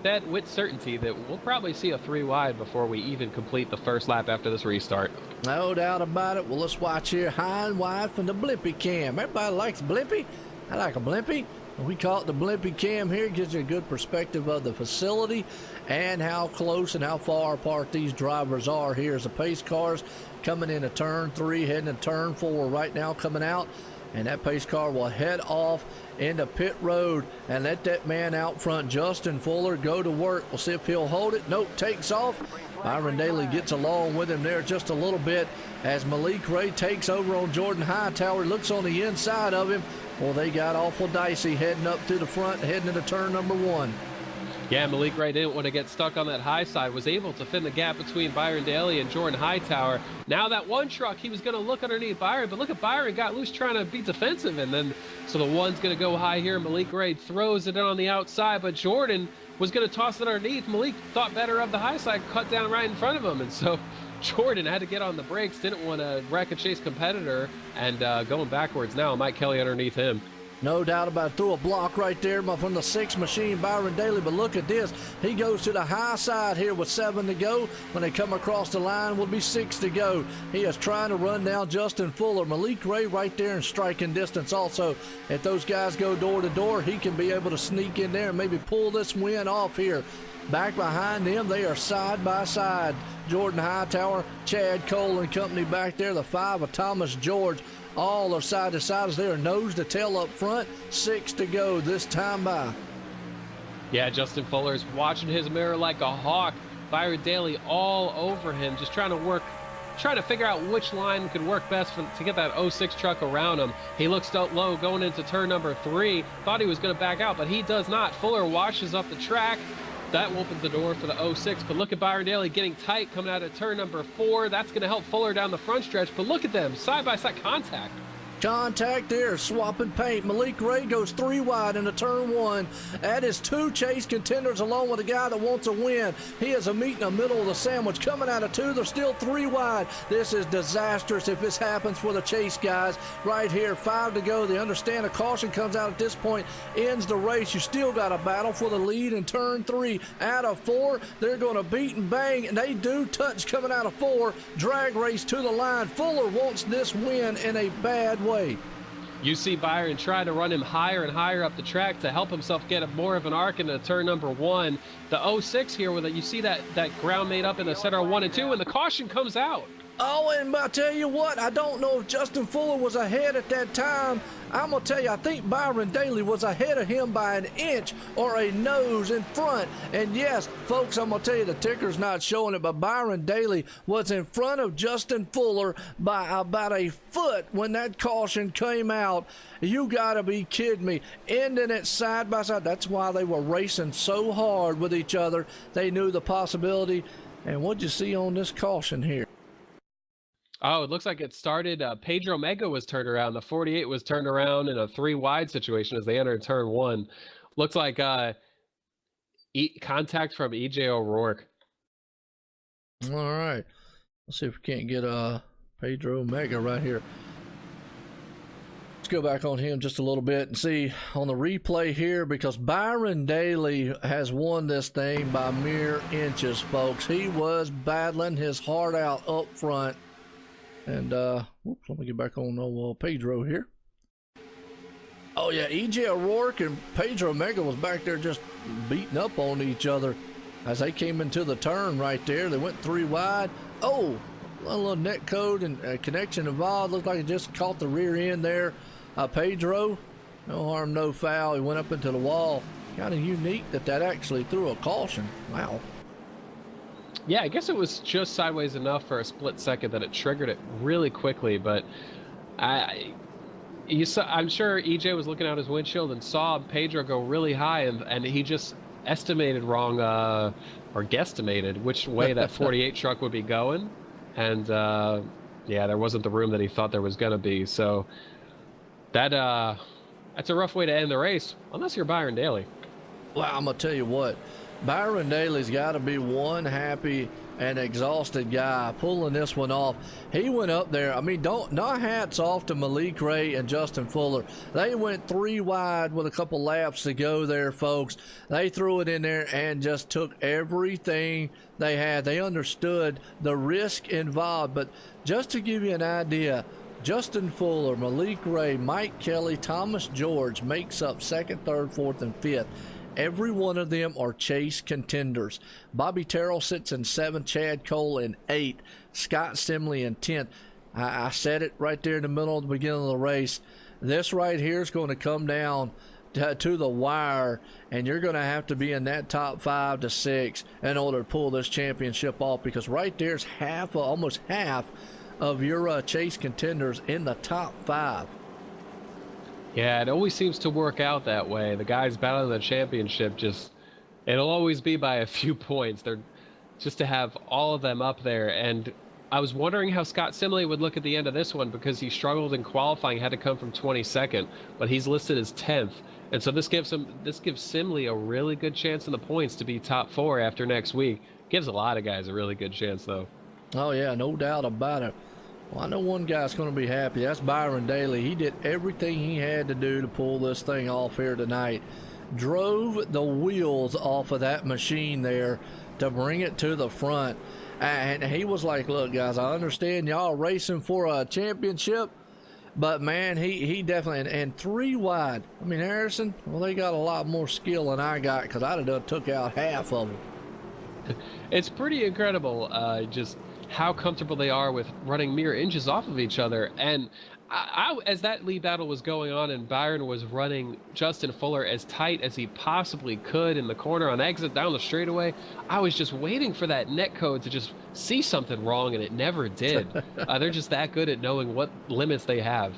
[SPEAKER 5] bet with certainty that we'll probably see a 3 wide before we even complete the first lap after this restart.
[SPEAKER 4] No doubt about it. Well, let's watch here high and wide from the Blimpie cam. Everybody likes Blimpie. I like a Blimpie. We call it the Blimpie cam here. It gives you a good perspective of the facility and how close and how far apart these drivers are here as the pace cars coming into turn 3, heading to turn 4 right now coming out. And that pace car will head off into pit road and let that man out front, Justin Fuller, go to work. We'll see if he'll hold it. Nope, takes off. Byron Daly gets along with him there just a little bit as Malik Ray takes over on Jordan Hightower, looks on the inside of him. Well, they got awful dicey heading up to the front, heading into turn number 1.
[SPEAKER 5] Yeah, Malik Ray didn't want to get stuck on that high side, was able to fit in the gap between Byron Daly and Jordan Hightower. Now that one truck, he was going to look underneath Byron, but look at Byron got loose trying to be defensive, and then so the one's going to go high here. Malik Ray throws it in on the outside, but Jordan was going to toss it underneath. Malik thought better of the high side, cut down right in front of him, and so Jordan had to get on the brakes, didn't want to wreck a chase competitor, and going backwards now, Mike Kelly underneath him.
[SPEAKER 4] No doubt about it. Threw a block right there from the 6 machine, Byron Daly. But look at this. He goes to the high side here with 7 to go. When they come across the line, will be 6 to go. He is trying to run down Justin Fuller. Malik Ray right there in striking distance also. If those guys go door to door, he can be able to sneak in there and maybe pull this win off here. Back behind them, they are side by side. Jordan Hightower, Chad Cole and company back there. The 5 of Thomas George. All are side to side as they are nose to tail up front. 6 to go this time by.
[SPEAKER 5] Yeah, Justin Fuller's watching his mirror like a hawk. Byron Daly all over him, just trying to figure out which line could work best to get that 06 truck around him. He looks out low going into turn number 3. Thought he was going to back out, but he does not. Fuller washes up the track. That opens the door for the 06, but look at Byron Daly getting tight coming out of turn number 4. That's going to help Fuller down the front stretch, but look at them, side-by-side contact.
[SPEAKER 4] contact there, swapping paint. Malik Ray goes 3 wide into turn 1. That is 2 chase contenders along with a guy that wants a win. He is a meet in the middle of the sandwich. Coming out of 2, they're still 3 wide. This is disastrous if this happens for the chase guys. Right here, 5 to go. They understand a caution comes out at this point, ends the race. You still got a battle for the lead in turn 3. Out of 4, they're going to beat and bang, and they do touch coming out of 4. Drag race to the line. Fuller wants this win in a bad way.
[SPEAKER 5] You see Byron try to run him higher and higher up the track to help himself get more of an arc into turn number 1. The 06 here, where you see that ground made up in the center of 1 and 2, and the caution comes out.
[SPEAKER 4] Oh, and I tell you what, I don't know if Justin Fuller was ahead at that time. I'm going to tell you, I think Byron Daly was ahead of him by an inch or a nose in front. And yes, folks, I'm going to tell you, the ticker's not showing it, but Byron Daly was in front of Justin Fuller by about a foot when that caution came out. You got to be kidding me. Ending it side by side. That's why they were racing so hard with each other. They knew the possibility. And what'd you see on this caution here?
[SPEAKER 5] Oh, it looks like it started. Pedro Mega was turned around. The 48 was turned around in a 3 wide situation as they entered turn 1. Looks like contact from EJ O'Rourke.
[SPEAKER 4] All right. Let's see if we can't get Pedro Mega right here. Let's go back on him just a little bit and see on the replay here, because Byron Daly has won this thing by mere inches, folks. He was battling his heart out up front. And, whoops, let me get back on Pedro here. Oh, yeah, EJ O'Rourke and Pedro Mega was back there just beating up on each other as they came into the turn right there. They went 3 wide. Oh, a little net code and connection involved. Looked like it just caught the rear end there. Pedro, no harm, no foul. He went up into the wall. Kind of unique that actually threw a caution. Wow.
[SPEAKER 5] Yeah, I guess it was just sideways enough for a split second that it triggered it really quickly, but I'm sure EJ was looking out his windshield and saw Pedro go really high, and he just estimated wrong, or guesstimated which way that 48 truck would be going, and yeah, there wasn't the room that he thought there was going to be, so that's a rough way to end the race, unless you're Byron Daly.
[SPEAKER 4] Well, I'm going to tell you what. Byron Daly's got to be one happy and exhausted guy pulling this one off. He went up there. I mean, not hats off to Malik Ray and Justin Fuller. They went 3 wide with a couple laps to go there, folks. They threw it in there and just took everything they had. They understood the risk involved. But just to give you an idea, Justin Fuller, Malik Ray, Mike Kelly, Thomas George makes up 2nd, 3rd, 4th, and 5th. Every one of them are chase contenders. Bobby Terrell sits in 7th, Chad Cole in 8th, Scott Simley in 10th. I said it right there in the middle of the beginning of the race. This right here is going to come down to the wire, and you're going to have to be in that top 5 to 6 in order to pull this championship off, because right there's almost half of your chase contenders in the top 5.
[SPEAKER 5] Yeah, it always seems to work out that way. The guys battling the championship, it'll always be by a few points. They're just to have all of them up there. And I was wondering how Scott Simley would look at the end of this one, because he struggled in qualifying, had to come from 22nd, but he's listed as 10th. And so this gives Simley a really good chance in the points to be top 4 after next week. Gives a lot of guys a really good chance, though.
[SPEAKER 4] Oh, yeah, no doubt about it. Well, I know one guy's going to be happy. That's Byron Daly. He did everything he had to do to pull this thing off here tonight. Drove the wheels off of that machine there to bring it to the front. And he was like, look, guys, I understand y'all racing for a championship, but, man, he definitely – and 3 wide. I mean, Harrison, well, they got a lot more skill than I got, because I'd have done took out half of them.
[SPEAKER 5] It's pretty incredible just – how comfortable they are with running mere inches off of each other. And as that lead battle was going on and Byron was running Justin Fuller as tight as he possibly could in the corner on exit down the straightaway, I was just waiting for that net code to just see something wrong, and it never did. They're just that good at knowing what limits they have.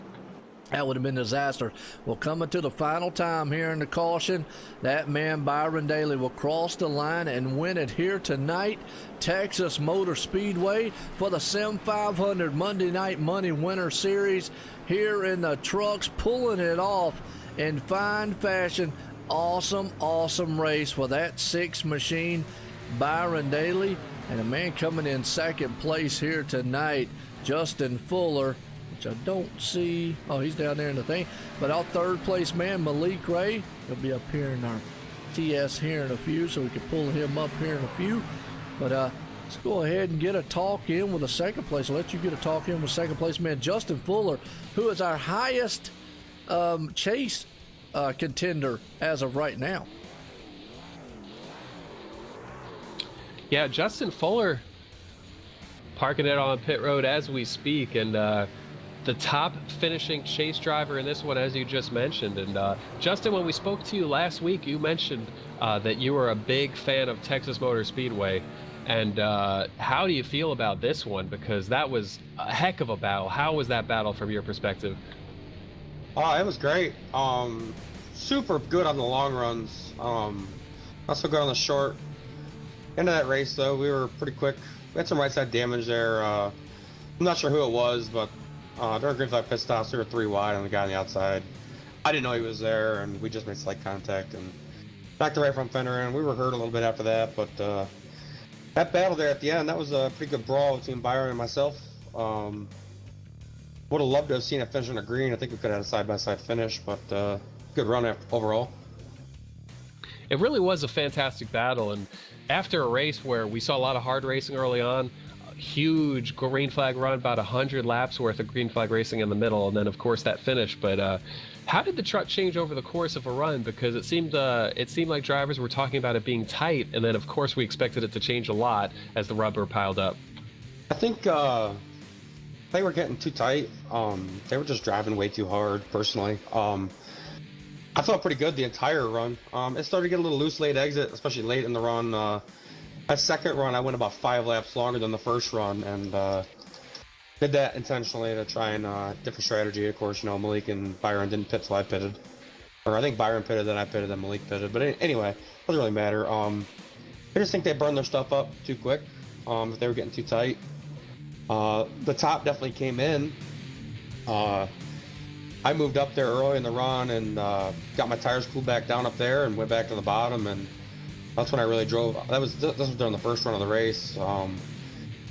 [SPEAKER 4] That would have been a disaster. Well, coming to the final time here in the caution, that man Byron Daly will cross the line and win it here tonight. Texas Motor Speedway for the Sim500 Monday Night Money Winter Series here in the trucks, pulling it off in fine fashion. Awesome, awesome race for that 6 machine, Byron Daly. And a man coming in second place here tonight, Justin Fuller, which I don't see. Oh, he's down there in the thing. But our third place man, Malik Ray, he'll be up here in our TS here in a few, so we can pull him up here in a few. But let's go ahead and get a talk in with the second place. I'll let you get a talk in with second place man, Justin Fuller, who is our highest chase contender as of right now.
[SPEAKER 5] Yeah, Justin Fuller parking it on pit road as we speak, and the top finishing chase driver in this one, as you just mentioned. And Justin, when we spoke to you last week, you mentioned that you were a big fan of Texas Motor Speedway. And how do you feel about this one? Because that was a heck of a battle. How was that battle from your perspective?
[SPEAKER 6] It was great. Super good on the long runs. Not so good on the short. End of that race, though, we were pretty quick. We had some right side damage there. I'm not sure who it was, but during green flag pit stops, we were 3 wide on the guy on the outside. I didn't know he was there, and we just made slight contact and backed the right front fender in. We were hurt a little bit after that, but that battle there at the end, that was a pretty good brawl between Byron and myself. Would have loved to have seen it finish on the green. I think we could have had a side-by-side finish, but good run overall.
[SPEAKER 5] It really was a fantastic battle, and after a race where we saw a lot of hard racing early on, a huge green flag run, about 100 laps worth of green flag racing in the middle, and then of course that finish. But how did the truck change over the course of a run? Because it seemed like drivers were talking about it being tight, and then of course we expected it to change a lot as the rubber piled up.
[SPEAKER 6] I think they were getting too tight. They were just driving way too hard, personally. I felt pretty good the entire run. It started to get a little loose late exit, especially late in the run. That second run, I went about 5 laps longer than the first run, and did that intentionally to try and different strategy. Of course, Malik and Byron didn't pit, so I pitted. Or I think Byron pitted, then I pitted, then Malik pitted. But anyway, doesn't really matter. I just think they burned their stuff up too quick. If they were getting too tight. The top definitely came in. I moved up there early in the run and got my tires cooled back down up there and went back to the bottom, and that's when I really drove. This was during the first run of the race.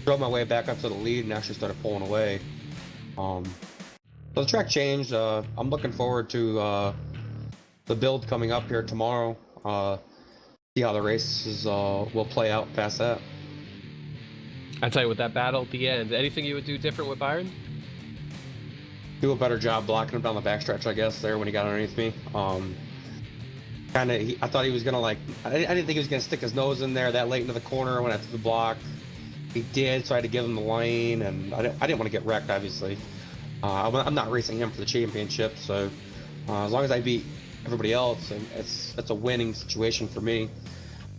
[SPEAKER 6] Drove my way back up to the lead and actually started pulling away. So the track changed. I'm looking forward to the build coming up here tomorrow. See how the races will play out past that.
[SPEAKER 5] I tell you, with that battle at the end, anything you would do different with Byron?
[SPEAKER 6] Do a better job blocking him down the backstretch, I guess, there when he got underneath me. I thought he was gonna I didn't think he was gonna stick his nose in there that late into the corner when I took the block. He did, so I had to give him the lane, and I didn't want to get wrecked, obviously. I'm not racing him for the championship, so as long as I beat everybody else, and it's a winning situation for me.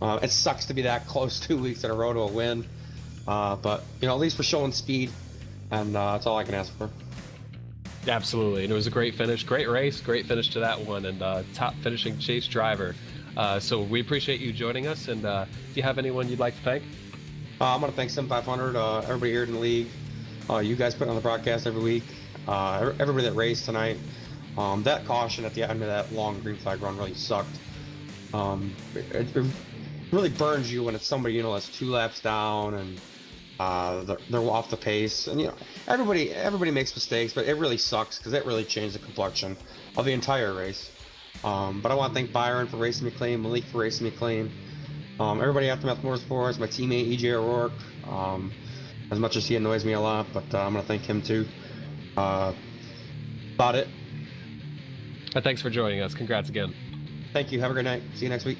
[SPEAKER 6] It sucks to be that close 2 weeks in a row to a win, but at least we're showing speed, and that's all I can ask for.
[SPEAKER 5] Absolutely, and it was a great finish, great race, great finish to that one, and top finishing chase driver. So we appreciate you joining us, and do you have anyone you'd like to thank?
[SPEAKER 6] I'm going to thank Sim500, everybody here in the league, you guys put on the broadcast every week, everybody that raced tonight. That caution at the end of that long green flag run really sucked. It really burns you when it's somebody that's 2 laps down and they're off the pace, and everybody makes mistakes, but it really sucks because it really changed the complexion of the entire race. But I want to thank Byron for racing me clean, Malik for racing me clean, everybody at Aftermath Motorsports, my teammate EJ O'Rourke, as much as he annoys me a lot, but I'm going to thank him too. About it.
[SPEAKER 5] Thanks for joining us. Congrats again.
[SPEAKER 6] Thank you. Have a great night. See you next week.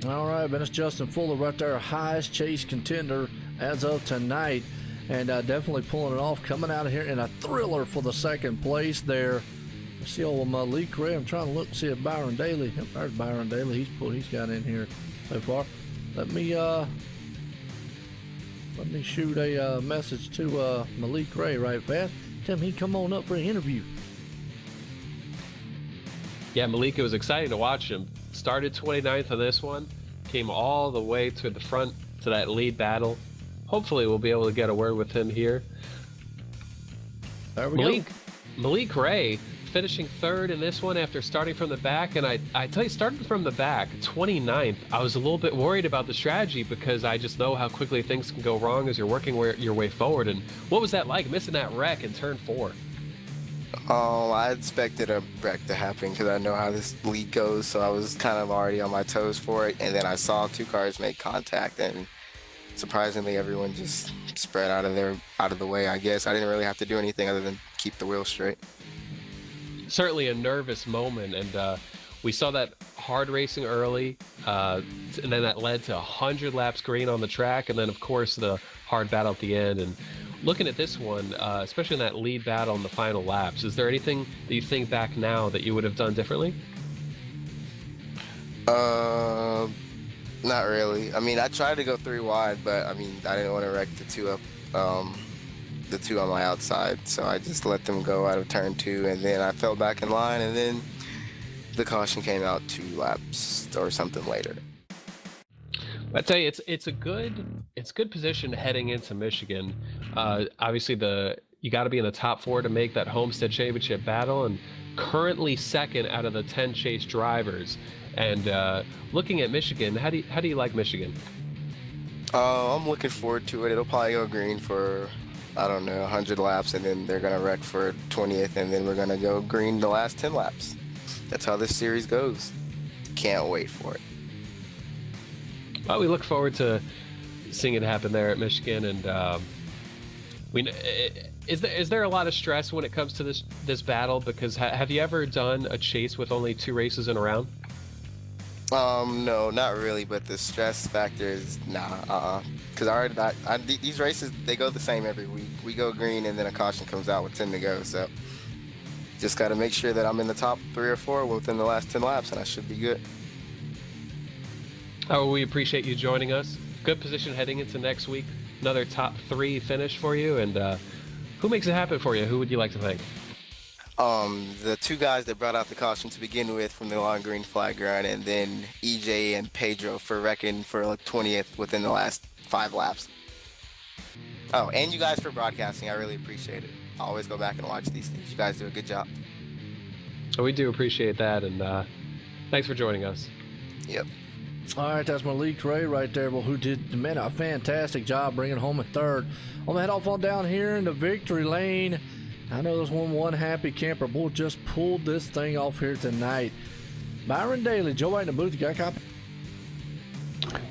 [SPEAKER 4] All right, Ben, it's Justin Fuller right there, highest chase contender as of tonight, and definitely pulling it off, coming out of here in a thriller for the second place there. I see old Malik Ray. I'm trying to look, see if Byron Daly. Yep, there's Byron Daly. He's got in here so far. Let me shoot a message to Malik Ray right fast. Tell him he come on up for an interview.
[SPEAKER 5] Yeah, Malik, it was exciting to watch him. Started 29th on this one, came all the way to the front to that lead battle. Hopefully we'll be able to get a word with him here.
[SPEAKER 4] There we go.
[SPEAKER 5] Malik Ray finishing third in this one after starting from the back, and I tell you, starting from the back, 29th, I was a little bit worried about the strategy because I just know how quickly things can go wrong as you're working your way forward. And what was that like, missing that wreck in turn 4?
[SPEAKER 7] I expected a wreck to happen because I know how this league goes, so I was kind of already on my toes for it. And then I saw 2 cars make contact, and surprisingly, everyone just spread out of the way. I guess I didn't really have to do anything other than keep the wheel straight.
[SPEAKER 5] Certainly a nervous moment, and we saw that hard racing early, and then that led to 100 laps green on the track, and then of course the hard battle at the end. And looking at this one, especially in that lead battle in the final laps, is there anything that you think back now that you would have done differently?
[SPEAKER 7] Not really. I mean, I tried to go 3 wide, but I mean, I didn't want to wreck the 2 up, the 2 on my outside, so I just let them go out of turn 2, and then I fell back in line, and then the caution came out 2 laps or something later.
[SPEAKER 5] I tell you, it's a good position heading into Michigan. Obviously, you got to be in the top 4 to make that Homestead Championship battle, and currently second out of the 10 chase drivers. And looking at Michigan, how do you like Michigan?
[SPEAKER 7] I'm looking forward to it. It'll probably go green for, I don't know, 100 laps, and then they're going to wreck for 20th, and then we're going to go green the last 10 laps. That's how this series goes. Can't wait for it.
[SPEAKER 5] Well, we look forward to seeing it happen there at Michigan. And is there a lot of stress when it comes to this battle? Because have you ever done a chase with only 2 races in a round?
[SPEAKER 7] No, not really, but the stress factor is because these races, they go the same every week. We go green, and then a caution comes out with 10 to go, so just got to make sure that I'm in the top 3 or 4 within the last 10 laps, and I should be good.
[SPEAKER 5] Oh, we appreciate you joining us. Good position heading into next week. Another top 3 finish for you, and who makes it happen for you? Who would you like to thank?
[SPEAKER 7] The 2 guys that brought out the caution to begin with from the long green flag run, and then EJ and Pedro for wrecking for 20th within the last 5 laps. Oh, and you guys for broadcasting. I really appreciate it. I always go back and watch these things. You guys do a good job.
[SPEAKER 5] So we do appreciate that, and thanks for joining us.
[SPEAKER 7] Yep.
[SPEAKER 4] All right, that's Malik Ray right there, who did, man, a fantastic job bringing home a 3rd. I'm going to head off on down here in the victory lane. I know there's one happy camper. Boy, just pulled this thing off here tonight. Byron Daly, Joe White in the booth, you got a copy?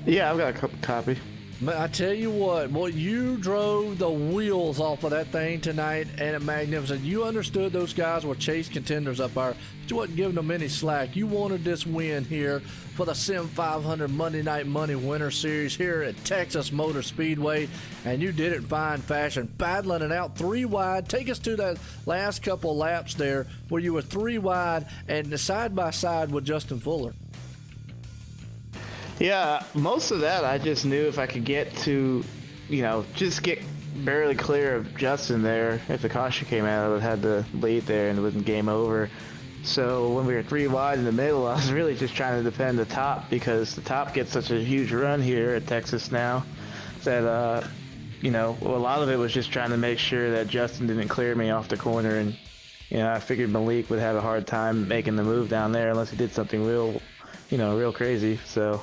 [SPEAKER 3] Yeah, I've got a copy.
[SPEAKER 4] Man, I tell you what, boy, you drove the wheels off of that thing tonight, and it magnificent. You understood those guys were chase contenders up there, but you wasn't giving them any slack. You wanted this win here for the Sim500 Monday Night Money Winter Series here at Texas Motor Speedway, and you did it in fine fashion, battling it out 3 wide. Take us to that last couple laps there where you were 3 wide and side by side with Justin Fuller.
[SPEAKER 3] Yeah, most of that I just knew if I could get to, just get barely clear of Justin there. If the caution came out, I would have had to lead there and it wasn't game over. So when we were 3 wide in the middle, I was really just trying to defend the top because the top gets such a huge run here at Texas now that, a lot of it was just trying to make sure that Justin didn't clear me off the corner. And, I figured Malik would have a hard time making the move down there unless he did something real crazy. So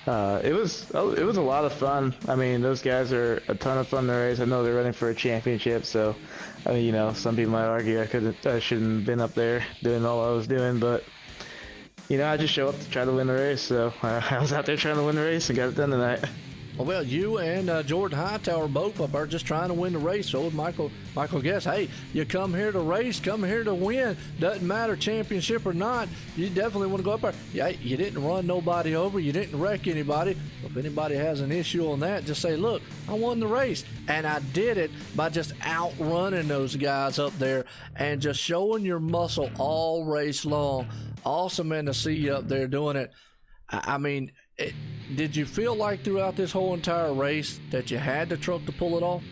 [SPEAKER 3] it was a lot of fun. I mean, those guys are a ton of fun to race. I know they're running for a championship, so some people might argue I shouldn't have been up there doing all I was doing, but I just show up to try to win the race. So I was out there trying to win the race and got it done tonight.
[SPEAKER 4] Well, you and Jordan Hightower both up are just trying to win the race. So Michael guess, hey, you come here to race, come here to win. Doesn't matter championship or not. You definitely want to go up there. Yeah, you didn't run nobody over. You didn't wreck anybody. If anybody has an issue on that, just say, look, I won the race. And I did it by just outrunning those guys up there and just showing your muscle all race long. Awesome, man, to see you up there doing it. I mean, did you feel like throughout this whole entire race that you had the truck to pull it off?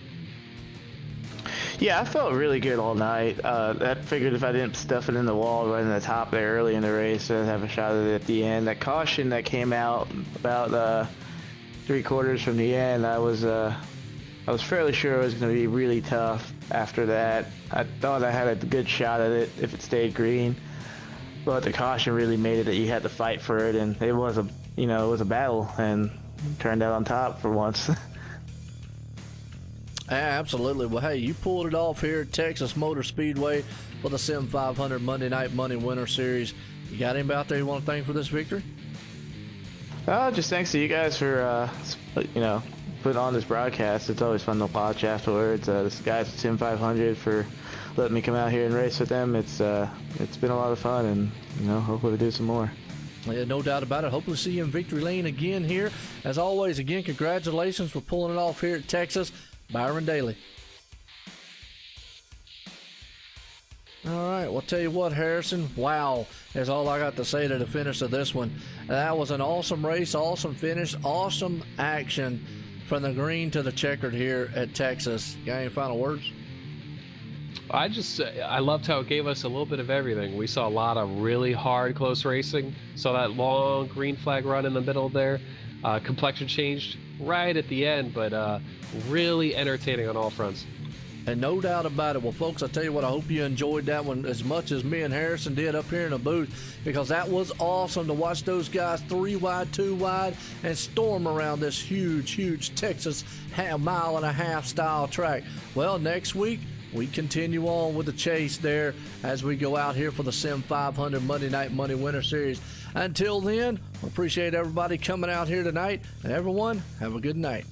[SPEAKER 3] Yeah, I felt really good all night. I figured if I didn't stuff it in the wall right in the top there early in the race, I'd have a shot at it at the end. That caution that came out about 3/4 from the end, I was fairly sure it was going to be really tough after that. I thought I had a good shot at it if it stayed green, but the caution really made it that you had to fight for it, and it was a battle, and turned out on top for once.
[SPEAKER 4] Absolutely. Well, hey, you pulled it off here at Texas Motor Speedway for the Sim500 Monday Night Money Winter Series. You got anybody out there you want to thank for this victory?
[SPEAKER 3] Just thanks to you guys for, putting on this broadcast. It's always fun to watch afterwards. This guys at Sim500 for letting me come out here and race with them. It's been a lot of fun, and hopefully we do some more.
[SPEAKER 4] Yeah, no doubt about it. Hopefully see you in victory lane again here. As always, again, congratulations for pulling it off here at Texas. Byron Daly. All right, well, tell you what, Harrison, wow, is all I got to say to the finish of this one. That was an awesome race, awesome finish, awesome action from the green to the checkered here at Texas. Got any final words?
[SPEAKER 5] I loved how it gave us a little bit of everything. We saw a lot of really hard, close racing. Saw that long green flag run in the middle there. Complexion changed right at the end, but really entertaining on all fronts.
[SPEAKER 4] And no doubt about it. Well, folks, I tell you what, I hope you enjoyed that one as much as me and Harrison did up here in the booth, because that was awesome to watch those guys 3 wide, 2 wide, and storm around this huge Texas mile and a half style track. Well, next week, we continue on with the chase there as we go out here for the Sim500 Monday Night Money Winter Series. Until then, I appreciate everybody coming out here tonight, and everyone, have a good night.